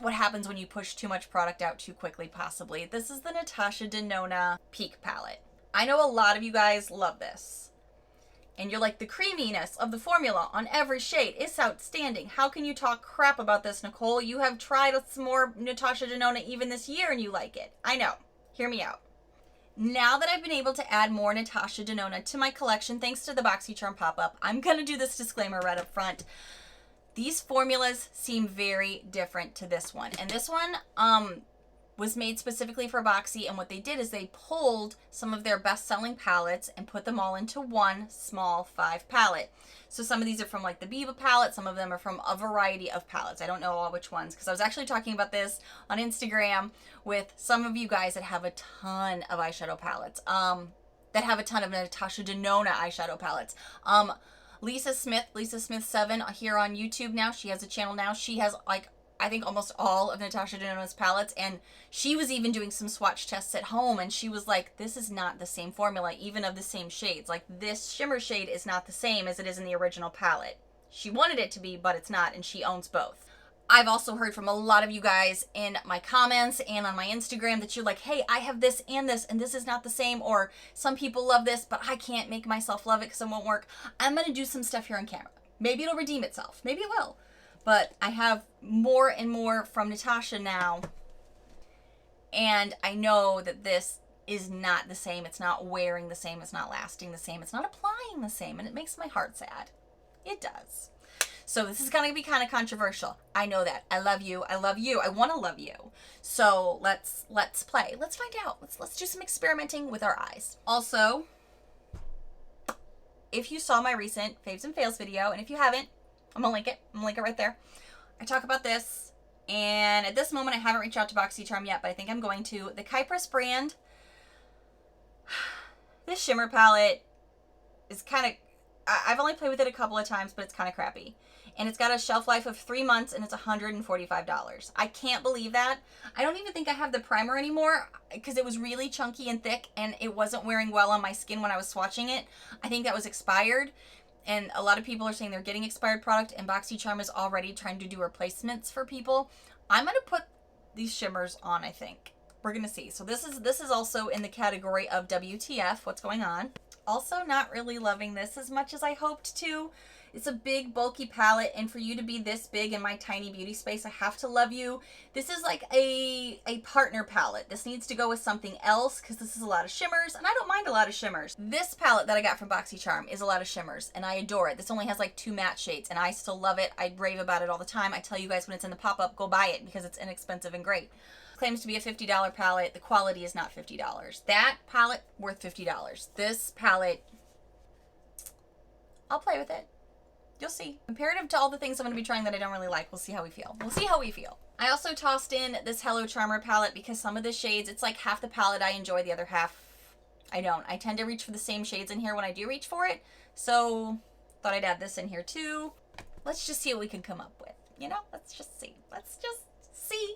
what happens when you push too much product out too quickly, possibly. This is the Natasha Denona Peak palette. I know a lot of you guys love this. And you're like, the creaminess of the formula on every shade is outstanding. How can you talk crap about this, Nichole? You have tried some more Natasha Denona even this year and you like it. I know. Hear me out. Now that I've been able to add more Natasha Denona to my collection, thanks to the BoxyCharm pop-up, I'm going to do this disclaimer right up front. These formulas seem very different to this one. And this one was made specifically for Boxy, and what they did is they pulled some of their best-selling palettes and put them all into one small 5 palette. So some of these are from like the Biba palette, some of them are from a variety of palettes. I don't know all which ones, because I was actually talking about this on Instagram with some of you guys that have a ton of eyeshadow palettes, that have a ton of Natasha Denona eyeshadow palettes. Lisa Smith 7 here on YouTube now. She has a channel now. She has like, I think almost all of Natasha Denona's palettes, and she was even doing some swatch tests at home, and she was like, this is not the same formula, even of the same shades. Like, this shimmer shade is not the same as it is in the original palette. She wanted it to be, but it's not, and she owns both. I've also heard from a lot of you guys in my comments and on my Instagram that you're like, hey, I have this, and this is not the same, or some people love this, but I can't make myself love it because it won't work. I'm going to do some stuff here on camera. Maybe it'll redeem itself. Maybe it will. But I have more and more from Natasha now, and I know that this is not the same. It's not wearing the same. It's not lasting the same. It's not applying the same, and it makes my heart sad. It does. So this is going to be kind of controversial. I know that. I love you. I love you. I want to love you. So let's play. Let's find out. Let's do some experimenting with our eyes. Also, if you saw my recent Faves and Fails video, and if you haven't, I'm gonna link it. I'm gonna link it right there. I talk about this, and at this moment I haven't reached out to BoxyCharm yet, but I think I'm going to. The Kypress brand, this shimmer palette is kind of, I've only played with it a couple of times, but it's kind of crappy. And it's got a shelf life of 3 months, and it's $145. I can't believe that. I don't even think I have the primer anymore because it was really chunky and thick, and it wasn't wearing well on my skin when I was swatching it. I think that was expired, and a lot of people are saying they're getting expired product, and BoxyCharm is already trying to do replacements for people. I'm going to put these shimmers on, I think. We're going to see. So this is also in the category of WTF, what's going on. Also not really loving this as much as I hoped to. It's a big, bulky palette, and for you to be this big in my tiny beauty space, I have to love you. This is like a partner palette. This needs to go with something else because this is a lot of shimmers, and I don't mind a lot of shimmers. This palette that I got from BoxyCharm is a lot of shimmers, and I adore it. This only has like 2 matte shades, and I still love it. I rave about it all the time. I tell you guys when it's in the pop-up, go buy it because it's inexpensive and great. Claims to be a $50 palette. The quality is not $50. That palette, worth $50. This palette, I'll play with it. You'll see. Comparative to all the things I'm going to be trying that I don't really like, we'll see how we feel. We'll see how we feel. I also tossed in this Hello Charmer palette because some of the shades, it's like half the palette I enjoy, the other half I don't. I tend to reach for the same shades in here when I do reach for it, so thought I'd add this in here too. Let's just see what we can come up with. You know, let's just see. Let's just see.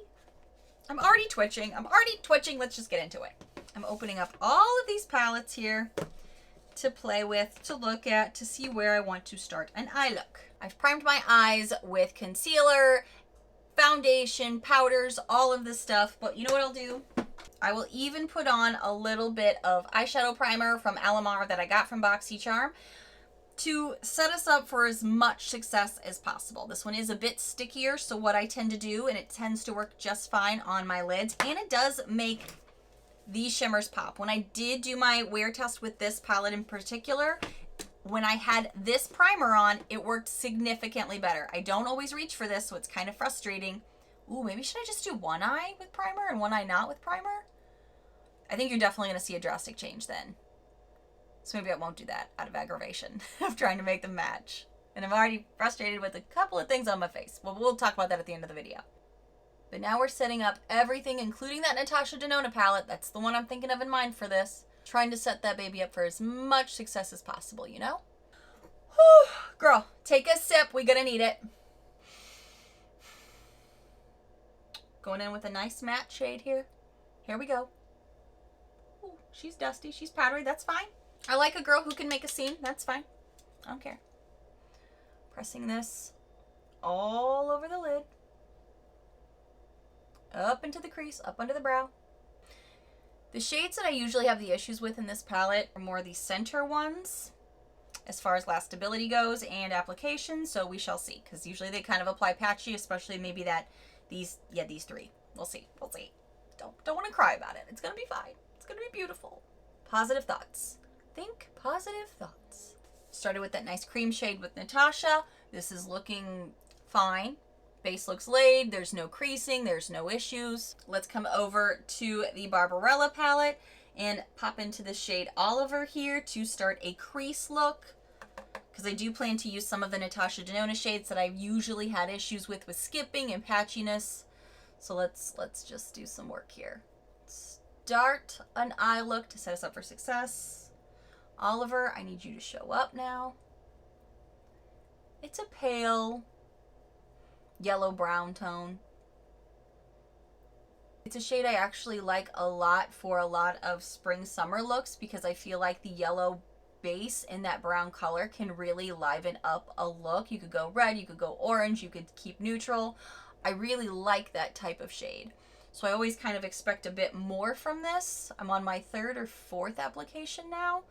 I'm already twitching. Let's just get into it. I'm opening up all of these palettes here to play with, to look at, to see where I want to start an eye look. I've primed my eyes with concealer, foundation, powders, all of this stuff, but you know what I'll do? I will even put on a little bit of eyeshadow primer from Alamar that I got from BoxyCharm to set us up for as much success as possible. This one is a bit stickier, so what I tend to do, and it tends to work just fine on my lids, and it does make these shimmers pop. When I did do my wear test with this palette in particular, when I had this primer on, it worked significantly better. I don't always reach for this, so it's kind of frustrating. Ooh, maybe should I just do one eye with primer and one eye not with primer? I think you're definitely going to see a drastic change then. So maybe I won't do that out of aggravation of trying to make them match. And I'm already frustrated with a couple of things on my face. Well, we'll talk about that at the end of the video. But now we're setting up everything, including that Natasha Denona palette. That's the one I'm thinking of in mind for this. Trying to set that baby up for as much success as possible, you know? Whew. Girl, take a sip. We're gonna need it. Going in with a nice matte shade here. Here we go. Ooh, she's dusty. She's powdery. That's fine. I like a girl who can make a scene. That's fine. I don't care. Pressing this all over the lid. Up into the crease, up under the brow. The shades that I usually have the issues with in this palette are more the center ones as far as lastability goes and application, so we shall see, because usually they kind of apply patchy, especially maybe these 3. We'll see. We'll see. Don't want to cry about it. It's going to be fine. It's going to be beautiful. Positive thoughts. Think positive thoughts. Started with that nice cream shade with Natasha. This is looking fine. Base looks laid, there's no creasing, there's no issues. Let's come over to the Barbarella palette and pop into the shade Oliver here to start a crease look, because I do plan to use some of the Natasha Denona shades that I've usually had issues with skipping and patchiness. So let's just do some work here. Start an eye look to set us up for success. Oliver, I need you to show up now. It's a pale yellow brown tone. It's a shade I actually like a lot for a lot of spring summer looks because I feel like the yellow base in that brown color can really liven up a look. You could go red, you could go orange, you could keep neutral. I really like that type of shade. So I always kind of expect a bit more from this. I'm on my 3rd or 4th application now,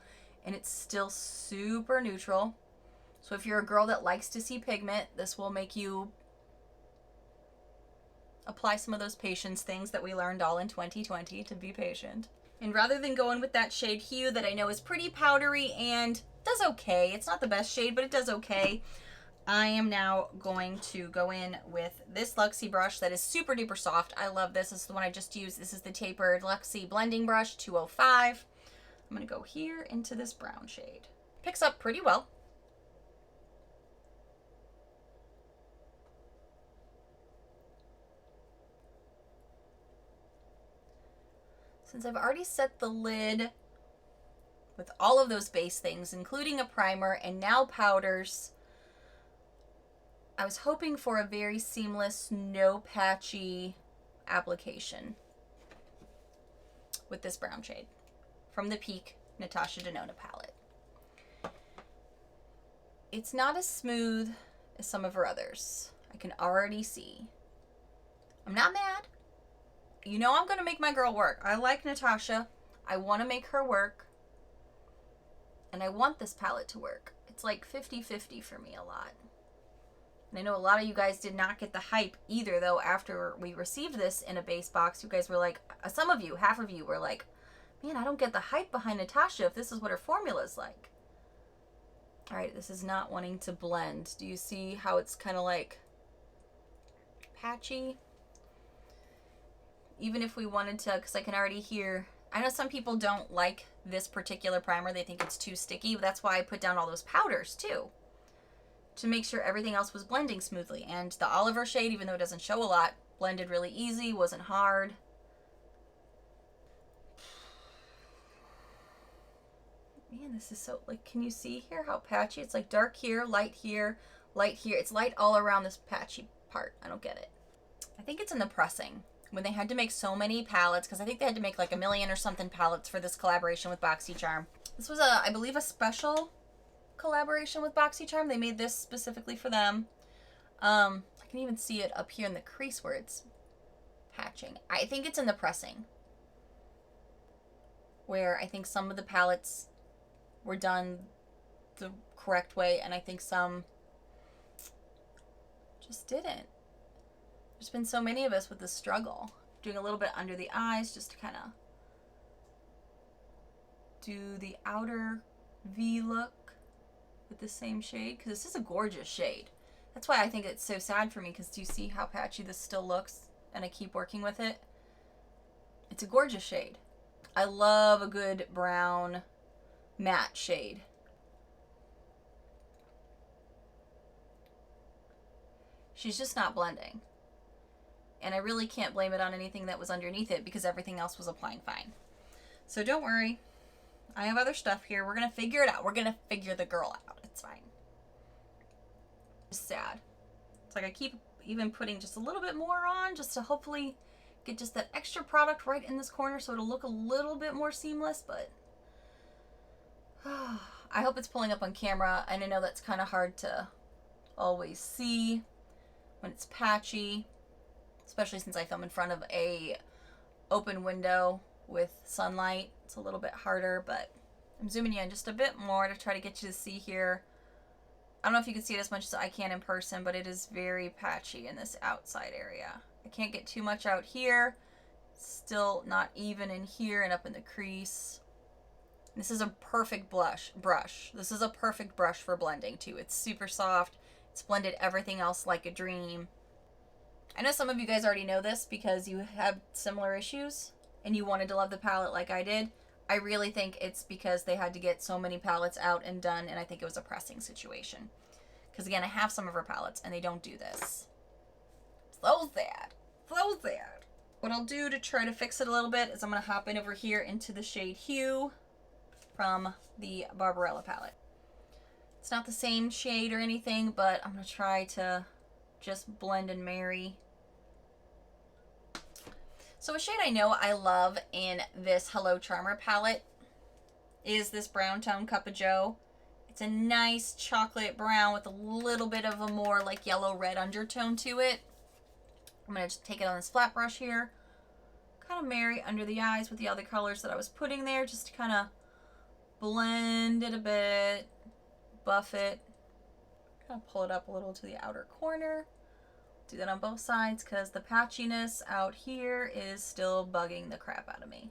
and it's still super neutral. So if you're a girl that likes to see pigment, this will make you apply some of those patience things that we learned all in 2020 to be patient. And rather than going with that shade Hue that I know is pretty powdery and does okay, it's not the best shade, but it does okay, I am now going to go in with this Luxie brush that is super duper soft. I love this. This is the one I just used. This is the tapered Luxie blending brush 205. I'm going to go here into this brown shade. Picks up pretty well. Since I've already set the lid with all of those base things, including a primer and now powders. I was hoping for a very seamless, no patchy application with this brown shade from the Peak Natasha Denona palette. It's not as smooth as some of her others. I can already see. I'm not mad. You know I'm going to make my girl work. I like Natasha. I want to make her work. And I want this palette to work. It's like 50-50 for me a lot. And I know a lot of you guys did not get the hype either, though, after we received this in a base box. You guys were like, some of you, half of you were like, man, I don't get the hype behind Natasha if this is what her formula is like. All right, this is not wanting to blend. Do you see how it's kind of like patchy? Even if we wanted to, because I can already hear, I know some people don't like this particular primer. They think it's too sticky, but that's why I put down all those powders too, to make sure everything else was blending smoothly. And the Oliver shade, even though it doesn't show a lot, blended really easy, wasn't hard. Man, this is so, like, can you see here how patchy? It's like dark here, light here, light here. It's light all around this patchy part. I don't get it. I think it's in the pressing. When they had to make so many palettes, because I think they had to make like 1 million or something palettes for this collaboration with BoxyCharm. This was I believe, a special collaboration with BoxyCharm. They made this specifically for them. I can even see it up here in the crease where it's patching. I think it's in the pressing, where I think some of the palettes were done the correct way, and I think some just didn't. There's been so many of us with this struggle. Doing a little bit under the eyes just to kind of do the outer V look with the same shade, because this is a gorgeous shade. That's why I think it's so sad for me, because do you see how patchy this still looks? And I keep working with it. It's a gorgeous shade. I love a good brown matte shade. She's just not blending. And I really can't blame it on anything that was underneath it, because everything else was applying fine. So don't worry. I have other stuff here. We're going to figure it out. We're going to figure the girl out. It's fine. It's sad. It's like I keep even putting just a little bit more on, just to hopefully get just that extra product right in this corner so it'll look a little bit more seamless, but I hope it's pulling up on camera. And I know that's kind of hard to always see when it's patchy, especially since I film in front of a open window with sunlight. It's a little bit harder, but I'm zooming you in just a bit more to try to get you to see here. I don't know if you can see it as much as I can in person, but it is very patchy in this outside area. I can't get too much out here. Still not even in here and up in the crease. This is a perfect brush. This is a perfect brush for blending too. It's super soft. It's blended everything else like a dream. I know some of you guys already know this because you have similar issues and you wanted to love the palette like I did. I really think it's because they had to get so many palettes out and done, and I think it was a pressing situation. Because again, I have some of her palettes and they don't do this. So sad. So sad. What I'll do to try to fix it a little bit is I'm going to hop in over here into the shade Hue from the Barbarella palette. It's not the same shade or anything, but I'm going to try to just blend and marry. So a shade I know I love in this Hello Charmer palette is this brown tone Cup of Joe. It's a nice chocolate brown with a little bit of a more like yellow red undertone to it. I'm going to just take it on this flat brush here, kind of marry under the eyes with the other colors that I was putting there, just to kind of blend it a bit, buff it, kind of pull it up a little to the outer corner. Do that on both sides because the patchiness out here is still bugging the crap out of me.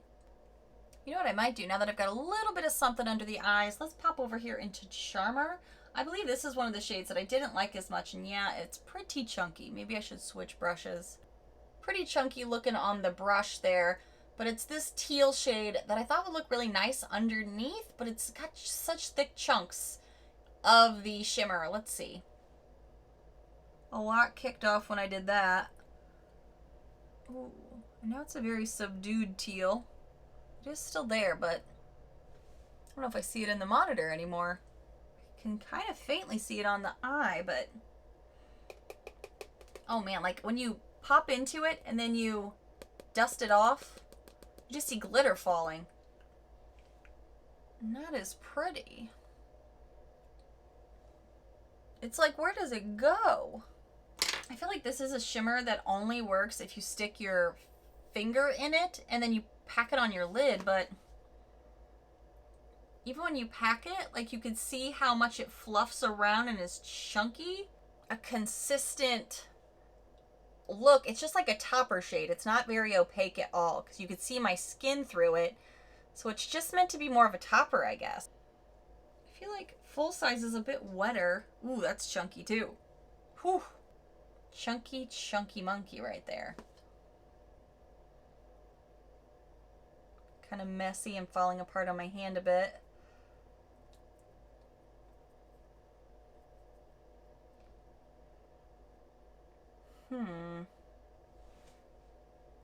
You know what I might do now that I've got a little bit of something under the eyes? Let's pop over here into Charmer. I believe this is one of the shades that I didn't like as much, and yeah, it's pretty chunky. Maybe I should switch brushes. Pretty chunky looking on the brush there, but it's this teal shade that I thought would look really nice underneath, but it's got such thick chunks of the shimmer. Let's see. A lot kicked off when I did that. Ooh, and now it's a very subdued teal. It is still there, but I don't know if I see it in the monitor anymore. I can kind of faintly see it on the eye, but oh man, like when you pop into it and then you dust it off, you just see glitter falling. Not as pretty. It's like, where does it go? I feel like this is a shimmer that only works if you stick your finger in it and then you pack it on your lid, but even when you pack it, like you can see how much it fluffs around and is chunky. A consistent look. It's just like a topper shade. It's not very opaque at all because you could see my skin through it. So it's just meant to be more of a topper, I guess. I feel like full size is a bit wetter. Ooh, that's chunky too. Whew. Chunky, chunky monkey right there. Kind of messy and falling apart on my hand a bit.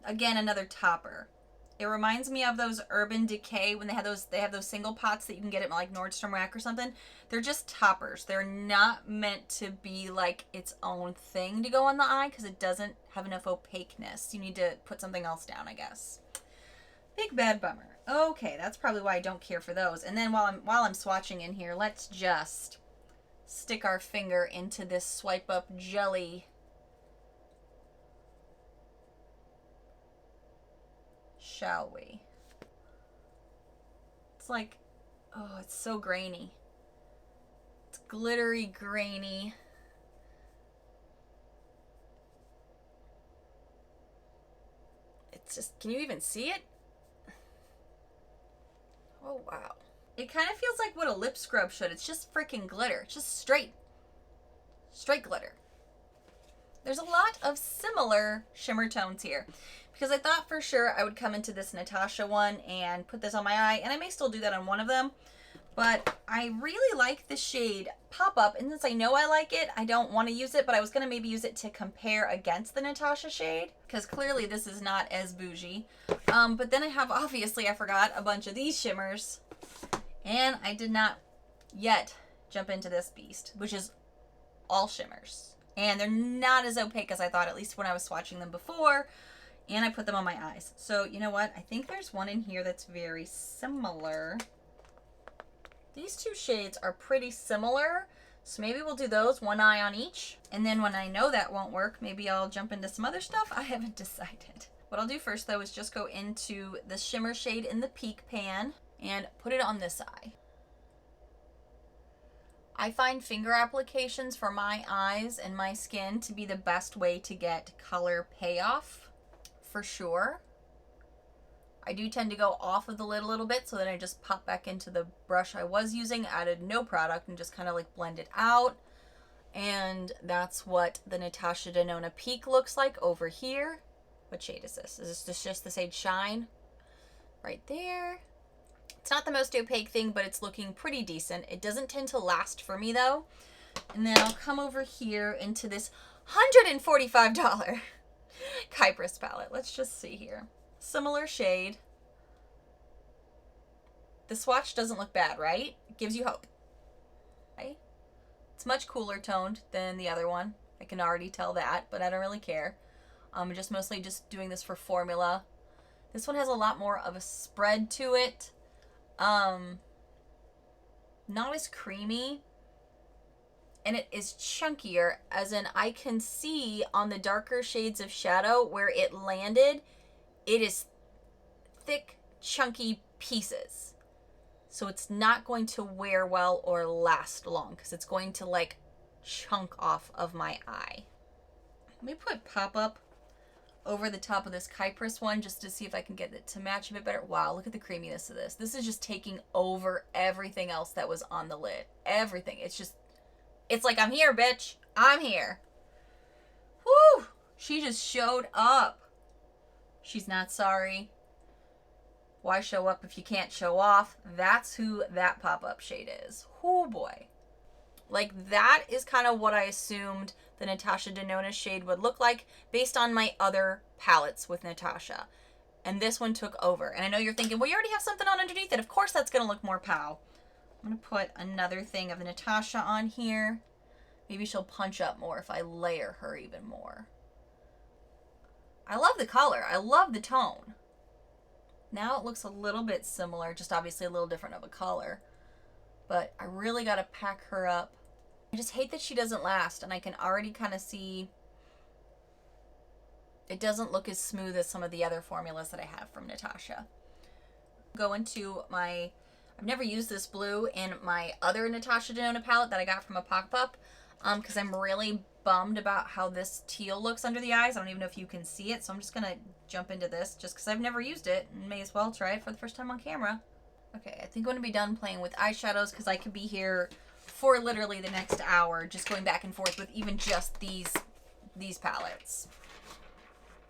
Again, another topper. It reminds me of those Urban Decay when they have those single pots that you can get at like Nordstrom Rack or something. They're just toppers. They're not meant to be like its own thing to go on the eye because it doesn't have enough opaqueness. You need to put something else down, I guess. Big bad bummer. Okay, that's probably why I don't care for those. And then while I'm swatching in here, let's just stick our finger into this Swipe Up Jelly. Shall we? It's like, oh, it's so grainy. It's glittery, grainy. It's just, can you even see it? Oh, wow. It kind of feels like what a lip scrub should. It's just freaking glitter. It's just straight glitter. There's a lot of similar shimmer tones here because I thought for sure I would come into this Natasha one and put this on my eye, and I may still do that on one of them, but I really like the shade Pop Up, and since I know I like it, I don't want to use it, but I was going to maybe use it to compare against the Natasha shade because clearly this is not as bougie. But then I have, obviously I forgot, a bunch of these shimmers, and I did not yet jump into this beast, which is all shimmers. And they're not as opaque as I thought, at least when I was swatching them before. And I put them on my eyes. So, you know what? I think there's one in here that's very similar. These two shades are pretty similar. So maybe we'll do those, one eye on each. And then when I know that won't work, maybe I'll jump into some other stuff. I haven't decided. What I'll do first, though, is just go into the shimmer shade in the Peak Pan and put it on this eye. I find finger applications for my eyes and my skin to be the best way to get color payoff, for sure. I do tend to go off of the lid a little bit, so then I just pop back into the brush I was using, added no product, and just kind of like blend it out. And that's what the Natasha Denona Peak looks like over here. What shade is this? Is this just the shade Shine? Right there. It's not the most opaque thing, but it's looking pretty decent. It doesn't tend to last for me though. And then I'll come over here into this $145 Kypris palette. Let's just see here. Similar shade. The swatch doesn't look bad, right? It gives you hope. Okay. It's much cooler toned than the other one. I can already tell that, but I don't really care. I'm just mostly just doing this for formula. This one has a lot more of a spread to it. Not as creamy, and it is chunkier, as in I can see on the darker shades of shadow where it landed, it is thick, chunky pieces. So it's not going to wear well or last long because it's going to like chunk off of my eye. Let me put Pop Up over the top of this Kypris one just to see if I can get it to match a bit better. Wow, look at the creaminess of this. This is just taking over everything else that was on the lid. Everything. It's like, I'm here, bitch. I'm here. Whew. She just showed up. She's not sorry. Why show up if you can't show off? That's who that Pop Up shade is. Oh boy. Like, that is kind of what I assumed the Natasha Denona shade would look like based on my other palettes with Natasha. and this one took over. And I know you're thinking, well, you already have something on underneath it. Of course that's going to look more pow. I'm going to put another thing of Natasha on here. Maybe she'll punch up more if I layer her even more. I love the color. I love the tone. Now it looks a little bit similar, just obviously a little different of a color. But I really got to pack her up. I just hate that she doesn't last, and I can already kind of see it doesn't look as smooth as some of the other formulas that I have from Natasha. Go into my, I've never used this blue in my other Natasha Denona palette that I got from a pop-up, because I'm really bummed about how this teal looks under the eyes. I don't even know if you can see it, so I'm just going to jump into this just because I've never used it and may as well try it for the first time on camera. Okay, I think I'm going to be done playing with eyeshadows because I could be here for literally the next hour just going back and forth with even just these palettes.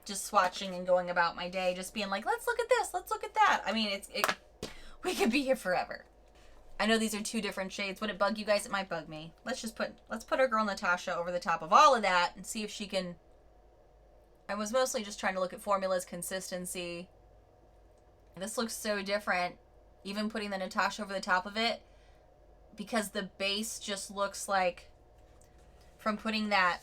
Just swatching and going about my day, just being like, let's look at this, let's look at that. I mean, we could be here forever. I know these are two different shades. Would it bug you guys? It might bug me. Let's put our girl Natasha over the top of all of that and see if she can. I was mostly just trying to look at formulas, consistency. This looks so different, even putting the Natasha over the top of it, because the base just looks like, from putting that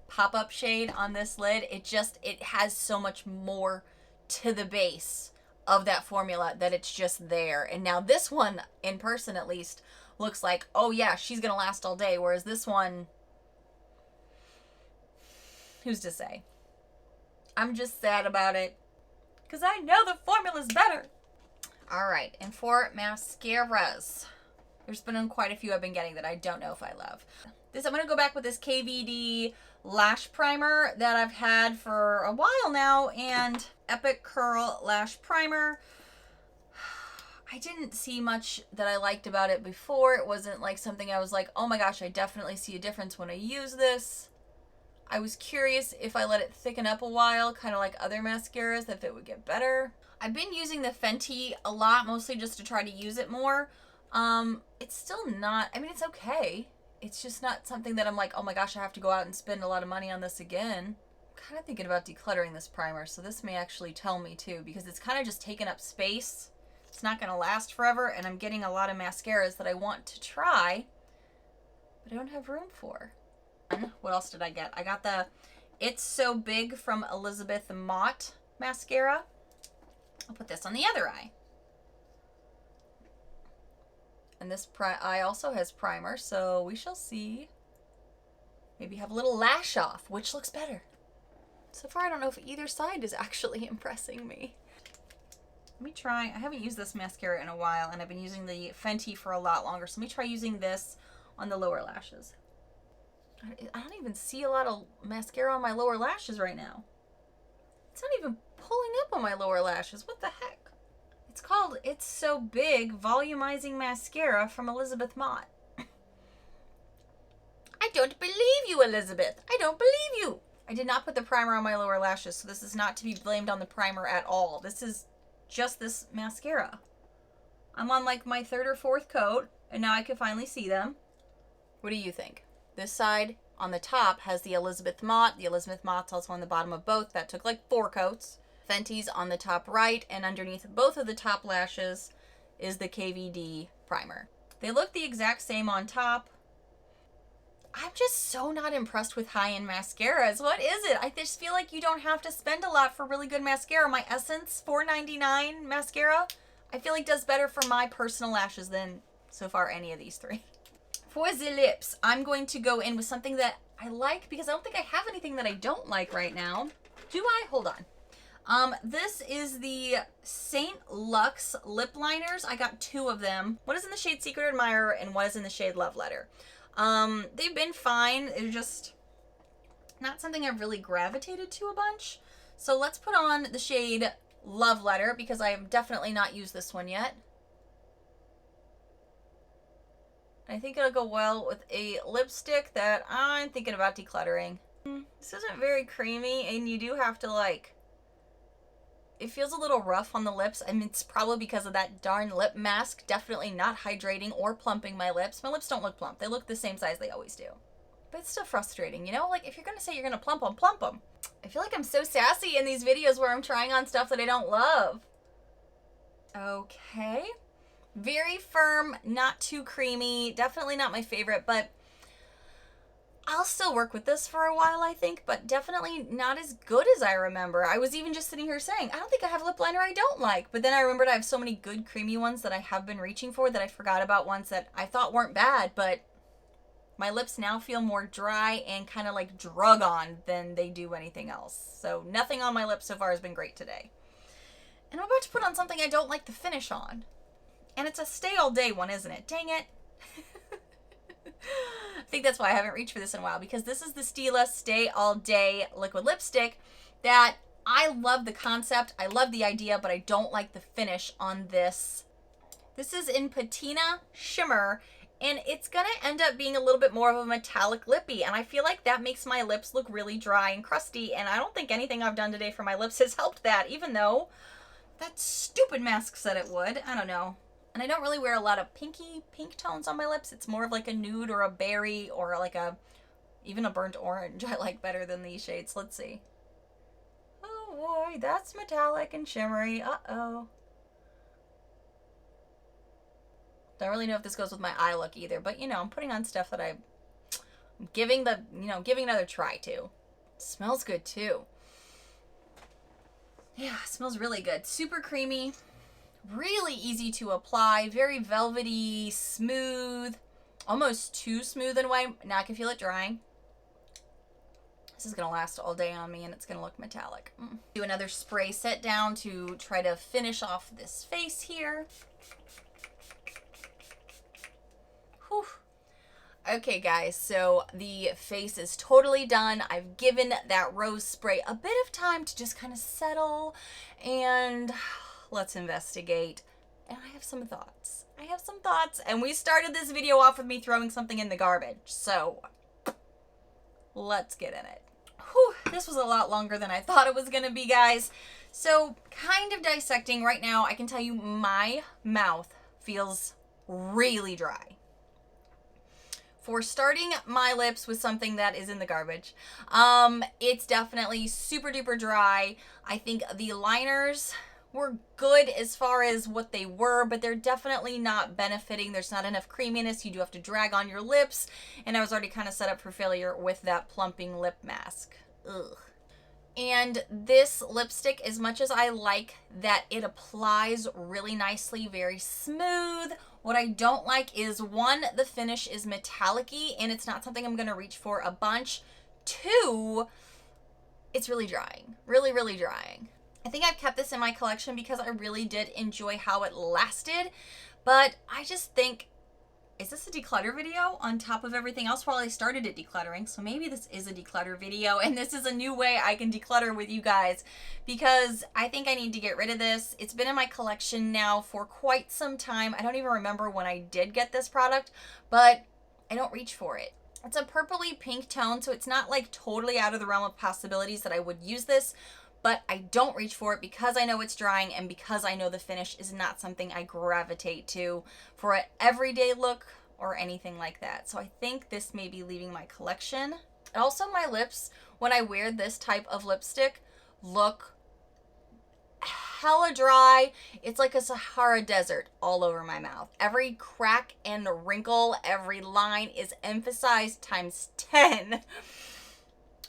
pop-up shade on this lid, it has so much more to the base of that formula that it's just there. And now this one, in person at least, looks like, oh yeah, she's gonna last all day, whereas this one, who's to say? I'm just sad about it because I know the formula's better. All right, and for mascaras, there's been quite a few I've been getting that I don't know if I love. I'm going to go back with this KVD lash primer that I've had for a while now, and Epic Curl Lash Primer. I didn't see much that I liked about it before. It wasn't like something I was like, oh my gosh, I definitely see a difference when I use this. I was curious if I let it thicken up a while, kind of like other mascaras, if it would get better. I've been using the Fenty a lot, mostly just to try to use it more. It's still not, I mean, it's okay. It's just not something that I'm like, oh my gosh, I have to go out and spend a lot of money on this again. I'm kind of thinking about decluttering this primer, so this may actually tell me too, because it's kind of just taking up space. It's not going to last forever, and I'm getting a lot of mascaras that I want to try, but I don't have room for. What else did I get? I got the It's So Big from Elizabeth Mott mascara. I'll put this on the other eye. And this eye also has primer, so we shall see. Maybe have a little lash off, which looks better. So far, I don't know if either side is actually impressing me. Let me try. I haven't used this mascara in a while, and I've been using the Fenty for a lot longer. So let me try using this on the lower lashes. I don't even see a lot of mascara on my lower lashes right now. It's not even pulling up on my lower lashes. What the heck? It's called It's So Big Volumizing Mascara from Elizabeth Mott. I don't believe you, Elizabeth. I don't believe you. I did not put the primer on my lower lashes, so this is not to be blamed on the primer at all. This is just this mascara. I'm on like my third or fourth coat, and now I can finally see them. What do you think? This side on the top has the Elizabeth Mott. The Elizabeth Mott's also on the bottom of both. That took like 4 coats. Fenty's on the top right, and underneath both of the top lashes is the KVD primer. They look the exact same on top. I'm just so not impressed with high-end mascaras. What is it? I just feel like you don't have to spend a lot for really good mascara. My Essence $4.99 mascara, I feel like does better for my personal lashes than so far any of these 3. For the lips, I'm going to go in with something that I like because I don't think I have anything that I don't like right now. Do I? Hold on. This is the St. Luxe lip liners. I got 2 of them. One is in the shade Secret Admirer and one is in the shade Love Letter. They've been fine. They're just not something I've really gravitated to a bunch. So let's put on the shade Love Letter because I have definitely not used this one yet. I think it'll go well with a lipstick that I'm thinking about decluttering. This isn't very creamy, and you do have to like, it feels a little rough on the lips. I mean, it's probably because of that darn lip mask. Definitely not hydrating or plumping my lips. My lips don't look plump. They look the same size they always do. But it's still frustrating, you know? Like, if you're gonna say you're gonna plump them, plump them. I feel like I'm so sassy in these videos where I'm trying on stuff that I don't love. Okay. Very firm, not too creamy. Definitely not my favorite, but I'll still work with this for a while, I think, but definitely not as good as I remember. I was even just sitting here saying, I don't think I have a lip liner I don't like. But then I remembered I have so many good creamy ones that I have been reaching for that I forgot about ones that I thought weren't bad, but my lips now feel more dry and kind of like drug on than they do anything else. So nothing on my lips so far has been great today. And I'm about to put on something I don't like the finish on. And it's a stay all day one, isn't it? Dang it. I think that's why I haven't reached for this in a while, because this is the Stila Stay All Day liquid lipstick that I love the concept, I love the idea, but I don't like the finish on this. This is in Patina Shimmer, and it's gonna end up being a little bit more of a metallic lippy, and I feel like that makes my lips look really dry and crusty, and I don't think anything I've done today for my lips has helped that, even though that stupid mask said it would. I don't know. And I don't really wear a lot of pink tones on my lips. It's more of like a nude or a berry or like even a burnt orange I like better than these shades. Let's see. Oh boy, that's metallic and shimmery. Uh-oh. Don't really know if this goes with my eye look either, but you know, I'm putting on stuff that I'm giving another try to. It smells good too. Yeah, it smells really good. Super creamy. Really easy to apply, very velvety, smooth, almost too smooth in a way. Now I can feel it drying. This is gonna last all day on me and it's gonna look metallic. Do another spray set down to try to finish off this face here. Whew. Okay guys, so the face is totally done. I've given that rose spray a bit of time to just kind of settle, and let's investigate. And I have some thoughts. And we started this video off with me throwing something in the garbage. So let's get in it. Whew, this was a lot longer than I thought it was gonna be, guys. So kind of dissecting right now, I can tell you my mouth feels really dry. For starting my lips with something that is in the garbage, it's definitely super duper dry. I think the liners were good as far as what they were, but they're definitely not benefiting. There's not enough creaminess. You do have to drag on your lips, and I was already kind of set up for failure with that plumping lip mask. Ugh. And this lipstick, as much as I like that it applies really nicely, very smooth, what I don't like is, one, the finish is metallic-y and it's not something I'm going to reach for a bunch. Two, it's really drying. Really, really drying. I think I've kept this in my collection because I really did enjoy how it lasted, but I just think, is this a declutter video on top of everything else? Well, I started it decluttering, so maybe this is a declutter video, and this is a new way I can declutter with you guys, because I think I need to get rid of this. It's been in my collection now for quite some time. I don't even remember when I did get this product, but I don't reach for it. It's a purpley pink tone, so it's not like totally out of the realm of possibilities that I would use this, but I don't reach for it because I know it's drying and because I know the finish is not something I gravitate to for an everyday look or anything like that. So I think this may be leaving my collection. Also, my lips, when I wear this type of lipstick, look hella dry. It's like a Sahara desert all over my mouth. Every crack and wrinkle, every line is emphasized times 10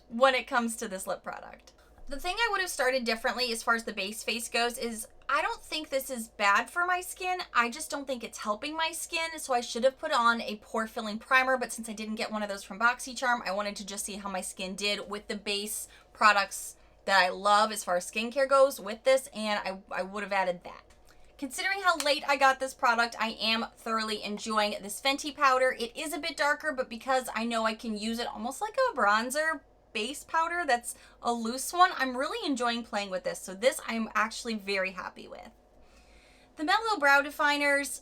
when it comes to this lip product. The thing I would have started differently as far as the base face goes is, I don't think this is bad for my skin. I just don't think it's helping my skin. So I should have put on a pore filling primer, but since I didn't get one of those from BoxyCharm, I wanted to just see how my skin did with the base products that I love as far as skincare goes with this, and I would have added that. Considering how late I got this product, I am thoroughly enjoying this Fenty powder. It is a bit darker, but because I know I can use it almost like a bronzer base powder that's a loose one, I'm really enjoying playing with this. So this I'm actually very happy with. The Mellow Brow Definers,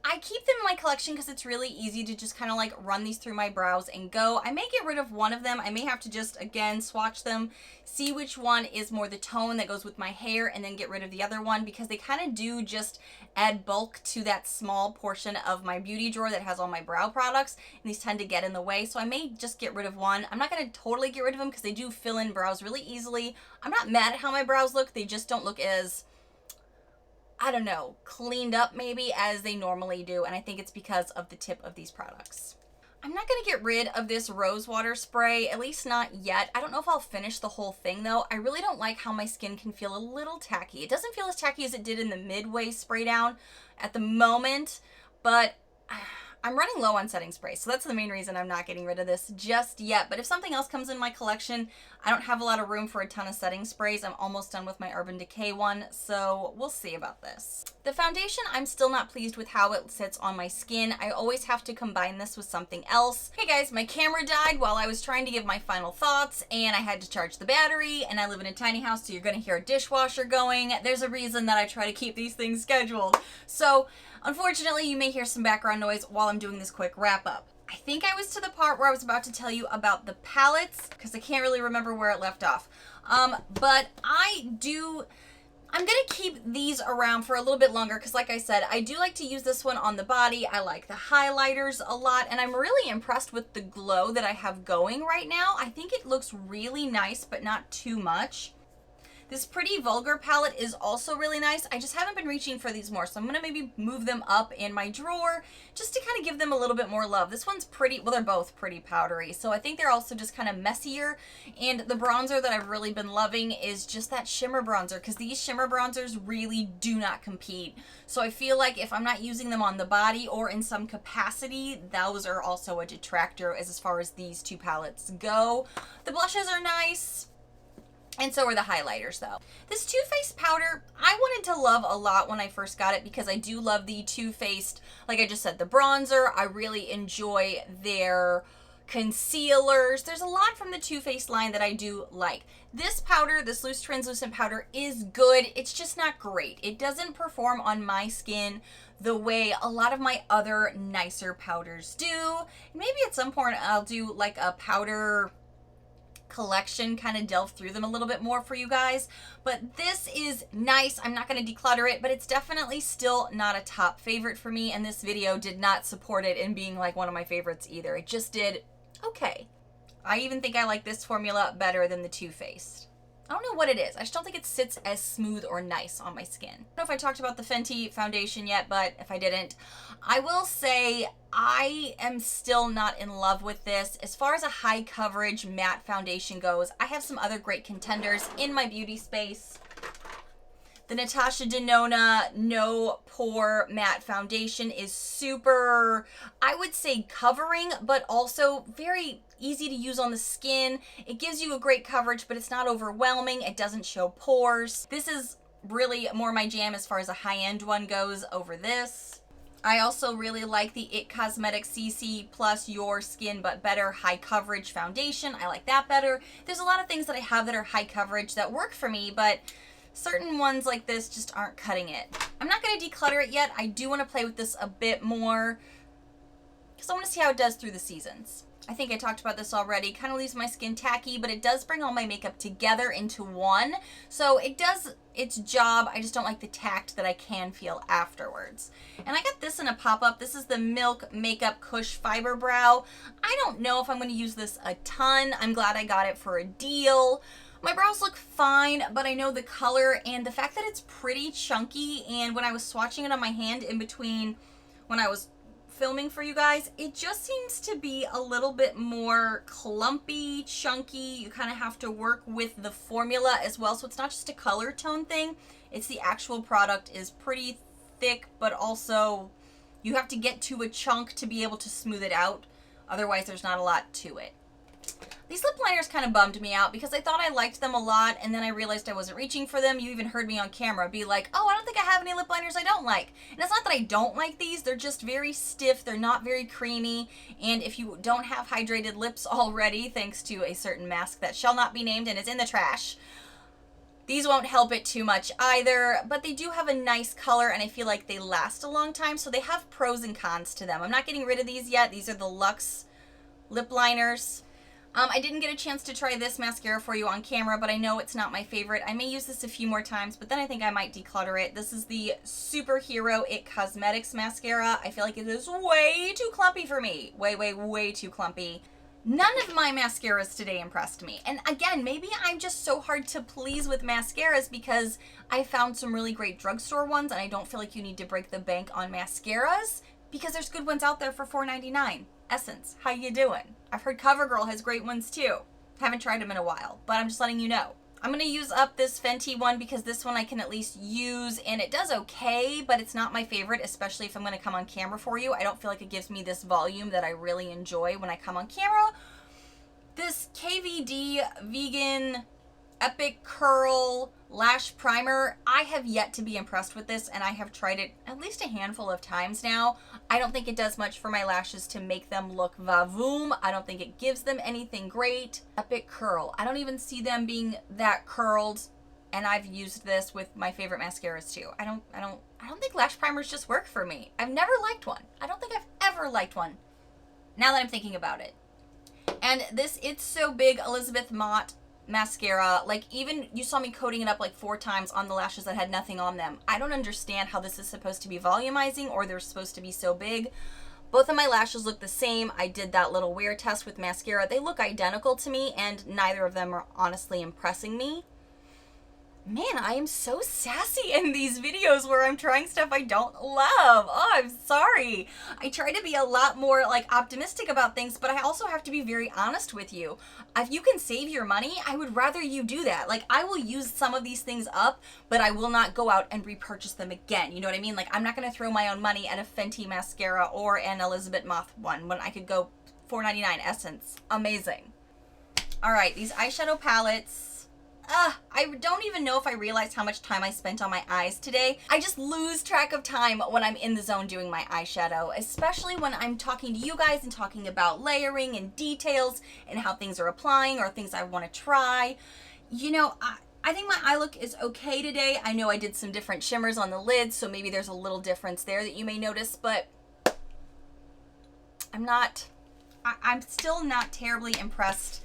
I keep them in my collection because it's really easy to just kind of like run these through my brows and go. I may get rid of one of them. I may have to just, again, swatch them, see which one is more the tone that goes with my hair, and then get rid of the other one because they kind of do just add bulk to that small portion of my beauty drawer that has all my brow products, and these tend to get in the way. So I may just get rid of one. I'm not going to totally get rid of them because they do fill in brows really easily. I'm not mad at how my brows look. They just don't look as, I don't know, cleaned up maybe as they normally do, and I think it's because of the tip of these products. I'm not going to get rid of this rose water spray, at least not yet. I don't know if I'll finish the whole thing though. I really don't like how my skin can feel a little tacky. It doesn't feel as tacky as it did in the midway spray down at the moment, but I'm running low on setting spray, so that's the main reason I'm not getting rid of this just yet. But if something else comes in my collection, I don't have a lot of room for a ton of setting sprays. I'm almost done with my Urban Decay one, so we'll see about this. The foundation, I'm still not pleased with how it sits on my skin. I always have to combine this with something else. Hey guys, my camera died while I was trying to give my final thoughts, and I had to charge the battery, and I live in a tiny house, so you're gonna hear a dishwasher going. There's a reason that I try to keep these things scheduled. So unfortunately, you may hear some background noise while I'm doing this quick wrap up. I think I was to the part where I was about to tell you about the palettes because I can't really remember where it left off. But I'm gonna keep these around for a little bit longer because like I said, I do like to use this one on the body. I like the highlighters a lot, and I'm really impressed with the glow that I have going right now. I think it looks really nice, but not too much. This Pretty Vulgar palette is also really nice. I just haven't been reaching for these more, so I'm gonna maybe move them up in my drawer just to kind of give them a little bit more love. This one's pretty, well, they're both pretty powdery, so I think they're also just kind of messier. And the bronzer that I've really been loving is just that shimmer bronzer, because these shimmer bronzers really do not compete. So I feel like if I'm not using them on the body or in some capacity, those are also a detractor as far as these two palettes go. The blushes are nice. And so are the highlighters though. This Too Faced powder, I wanted to love a lot when I first got it because I do love the Too Faced, like I just said, the bronzer. I really enjoy their concealers. There's a lot from the Too Faced line that I do like. This powder, this loose translucent powder, is good. It's just not great. It doesn't perform on my skin the way a lot of my other nicer powders do. Maybe at some point I'll do like a powder collection, kind of delve through them a little bit more for you guys, but this is nice. I'm not going to declutter it, but it's definitely still not a top favorite for me, and this video did not support it in being like one of my favorites either. It just did okay. I even think I like this formula better than the Too Faced. I don't know what it is. I just don't think it sits as smooth or nice on my skin. I don't know if I talked about the Fenty foundation yet, but if I didn't, I will say I am still not in love with this. As far as a high coverage matte foundation goes, I have some other great contenders in my beauty space. The Natasha Denona No Pore Matte Foundation is super, I would say, covering, but also very easy to use on the skin. It gives you a great coverage, but it's not overwhelming. It doesn't show pores. This is really more my jam as far as a high-end one goes over this. I also really like the IT Cosmetics CC Plus Your Skin But Better High Coverage Foundation. I like that better. There's a lot of things that I have that are high coverage that work for me, but certain ones like this just aren't cutting it. I'm not going to declutter it yet. I do want to play with this a bit more because I want to see how it does through the seasons. I think I talked about this already. Kind of leaves my skin tacky, but it does bring all my makeup together into one. So it does its job. I just don't like the tact that I can feel afterwards. And I got this in a pop-up. This is the Milk Makeup Cush Fiber Brow. I don't know if I'm going to use this a ton. I'm glad I got it for a deal. My brows look fine, but I know the color and the fact that it's pretty chunky, and when I was swatching it on my hand in between when I was filming for you guys, it just seems to be a little bit more clumpy, chunky. You kind of have to work with the formula as well, so it's not just a color tone thing. It's the actual product is pretty thick, but also you have to get to a chunk to be able to smooth it out. Otherwise, there's not a lot to it. These lip liners kind of bummed me out because I thought I liked them a lot, and then I realized I wasn't reaching for them. You even heard me on camera be like, oh, I don't think I have any lip liners I don't like. And it's not that I don't like these, they're just very stiff, they're not very creamy, and if you don't have hydrated lips already, thanks to a certain mask that shall not be named and is in the trash, These won't help it too much either, but they do have a nice color and I feel like they last a long time, so they have pros and cons to them. I'm not getting rid of these yet. These are the Luxe lip liners. I didn't get a chance to try this mascara for you on camera, but I know it's not my favorite. I may use this a few more times, but then I think I might declutter it. This is the Superhero It Cosmetics mascara. I feel like it is way too clumpy for me. Way too clumpy. None of my mascaras today impressed me. And again, maybe I'm just so hard to please with mascaras because I found some really great drugstore ones and I don't feel like you need to break the bank on mascaras because there's good ones out there for $4.99. Essence, how you doing? I've heard CoverGirl has great ones too. Haven't tried them in a while, but I'm just letting you know. I'm going to use up this Fenty one because this one I can at least use and it does okay, but it's not my favorite, especially if I'm going to come on camera for you. I don't feel like it gives me this volume that I really enjoy when I come on camera. This KVD Vegan Epic Curl Lash Primer, I have yet to be impressed with this and I have tried it at least a handful of times now. I don't think it does much for my lashes to make them look vavoom. I don't think it gives them anything great. Epic Curl, I don't even see them being that curled and I've used this with my favorite mascaras too. I don't think lash primers just work for me. I've never liked one. I don't think I've ever liked one now that I'm thinking about it. And this It's So Big Elizabeth Mott mascara, like even you saw me coating it up like 4 times on the lashes that had nothing on them. I don't understand how this is supposed to be volumizing or they're supposed to be so big. Both of my lashes look the same. I did that little wear test with mascara. They look identical to me and neither of them are honestly impressing me. Man, I am so sassy in these videos where I'm trying stuff I don't love. Oh, I'm sorry. I try to be a lot more like optimistic about things, but I also have to be very honest with you. If you can save your money, I would rather you do that. Like I will use some of these things up, but I will not go out and repurchase them again. You know what I mean? Like I'm not going to throw my own money at a Fenty mascara or an Elizabeth Mott one when I could go $4.99 Essence. Amazing. All right, these eyeshadow palettes. I don't even know if I realized how much time I spent on my eyes today. I just lose track of time when I'm in the zone doing my eyeshadow, especially when I'm talking to you guys and talking about layering and details and how things are applying or things I want to try. You know, I think my eye look is okay today. I know I did some different shimmers on the lids, so maybe there's a little difference there that you may notice, but I'm still not terribly impressed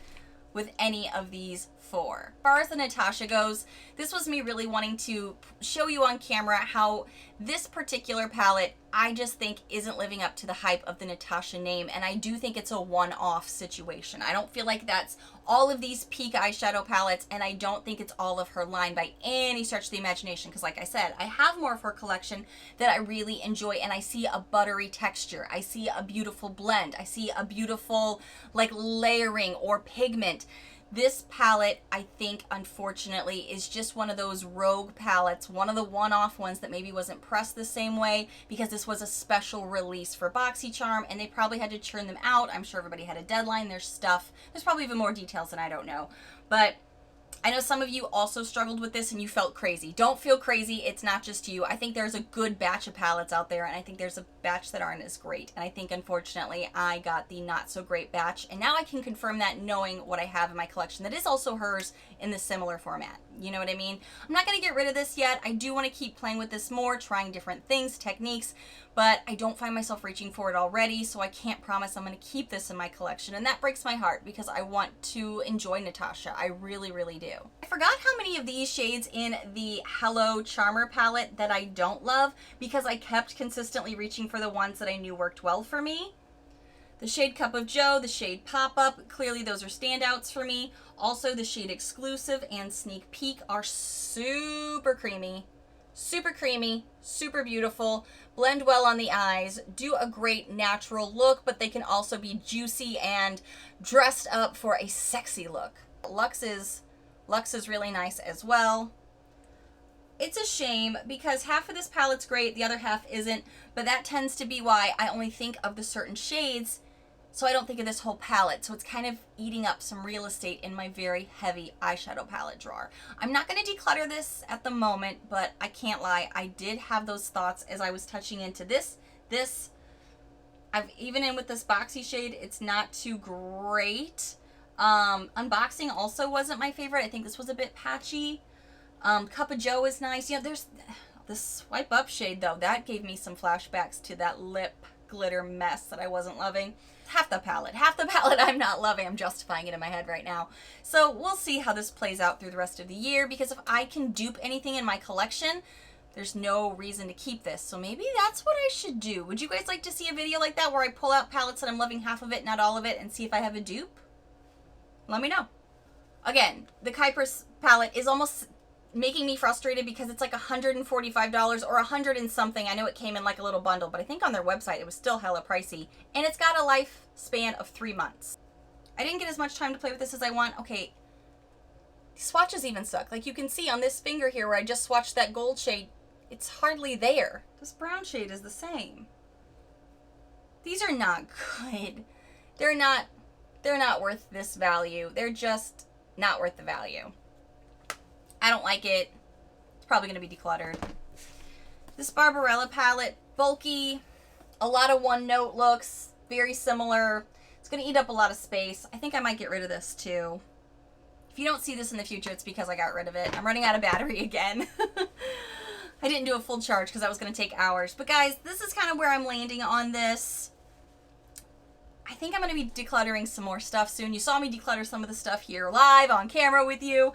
with any of these 4. As far as the Natasha goes, this was me really wanting to show you on camera how this particular palette I just think isn't living up to the hype of the Natasha name, and I do think it's a one-off situation. I don't feel like that's all of these peak eyeshadow palettes, and I don't think it's all of her line by any stretch of the imagination, because like I said, I have more of her collection that I really enjoy, and I see a buttery texture. I see a beautiful blend. I see a beautiful like layering or pigment. This palette, I think, unfortunately, is just one of those rogue palettes, one of the one-off ones that maybe wasn't pressed the same way because this was a special release for BoxyCharm and they probably had to churn them out. I'm sure everybody had a deadline. There's stuff. There's probably even more details than I don't know. But I know some of you also struggled with this and you felt crazy. Don't feel crazy. It's not just you. I think there's a good batch of palettes out there and I think there's a batch that aren't as great. And I think, unfortunately, I got the not so great batch. And now I can confirm that knowing what I have in my collection that is also hers in the similar format. You know what I mean? I'm not going to get rid of this yet. I do want to keep playing with this more, trying different things, techniques, but I don't find myself reaching for it already, so I can't promise I'm going to keep this in my collection. And that breaks my heart because I want to enjoy Natasha. I really, really do. I forgot how many of these shades in the Hello Charmer palette that I don't love because I kept consistently reaching for the ones that I knew worked well for me. The shade Cup of Joe, the shade Pop-Up, clearly those are standouts for me. Also, the shade Exclusive and Sneak Peek are super creamy, super beautiful, blend well on the eyes, do a great natural look, but they can also be juicy and dressed up for a sexy look. Luxe is really nice as well. It's a shame because half of this palette's great, the other half isn't, but that tends to be why I only think of the certain shades, so I don't think of this whole palette. So it's kind of eating up some real estate in my very heavy eyeshadow palette drawer. I'm not going to declutter this at the moment, but I can't lie, I did have those thoughts as I was touching into this. Even in with this Boxy shade, it's not too great. Unboxing also wasn't my favorite. I think this was a bit patchy. Cup of Joe is nice. You know, there's the Swipe Up shade, though. That gave me some flashbacks to that lip glitter mess that I wasn't loving. Half the palette I'm not loving. I'm justifying it in my head right now. So we'll see how this plays out through the rest of the year, because if I can dupe anything in my collection, there's no reason to keep this. So maybe that's what I should do. Would you guys like to see a video like that where I pull out palettes that I'm loving half of it, not all of it, and see if I have a dupe? Let me know. Again, the Kypris palette is almost making me frustrated because it's like $145 or $100 and something. I know it came in like a little bundle, but I think on their website it was still hella pricey. And it's got a lifespan of 3 months. I didn't get as much time to play with this as I want. Okay, swatches even suck. Like you can see on this finger here where I just swatched that gold shade, it's hardly there. This brown shade is the same. These are not good. They're not worth this value. They're just not worth the value. I don't like it. It's probably going to be decluttered. This Barbarella palette, bulky, a lot of one note looks, very similar. It's going to eat up a lot of space. I think I might get rid of this too. If you don't see this in the future, it's because I got rid of it. I'm running out of battery again. I didn't do a full charge because that was going to take hours. But guys, this is kind of where I'm landing on this. I think I'm going to be decluttering some more stuff soon. You saw me declutter some of the stuff here live on camera with you.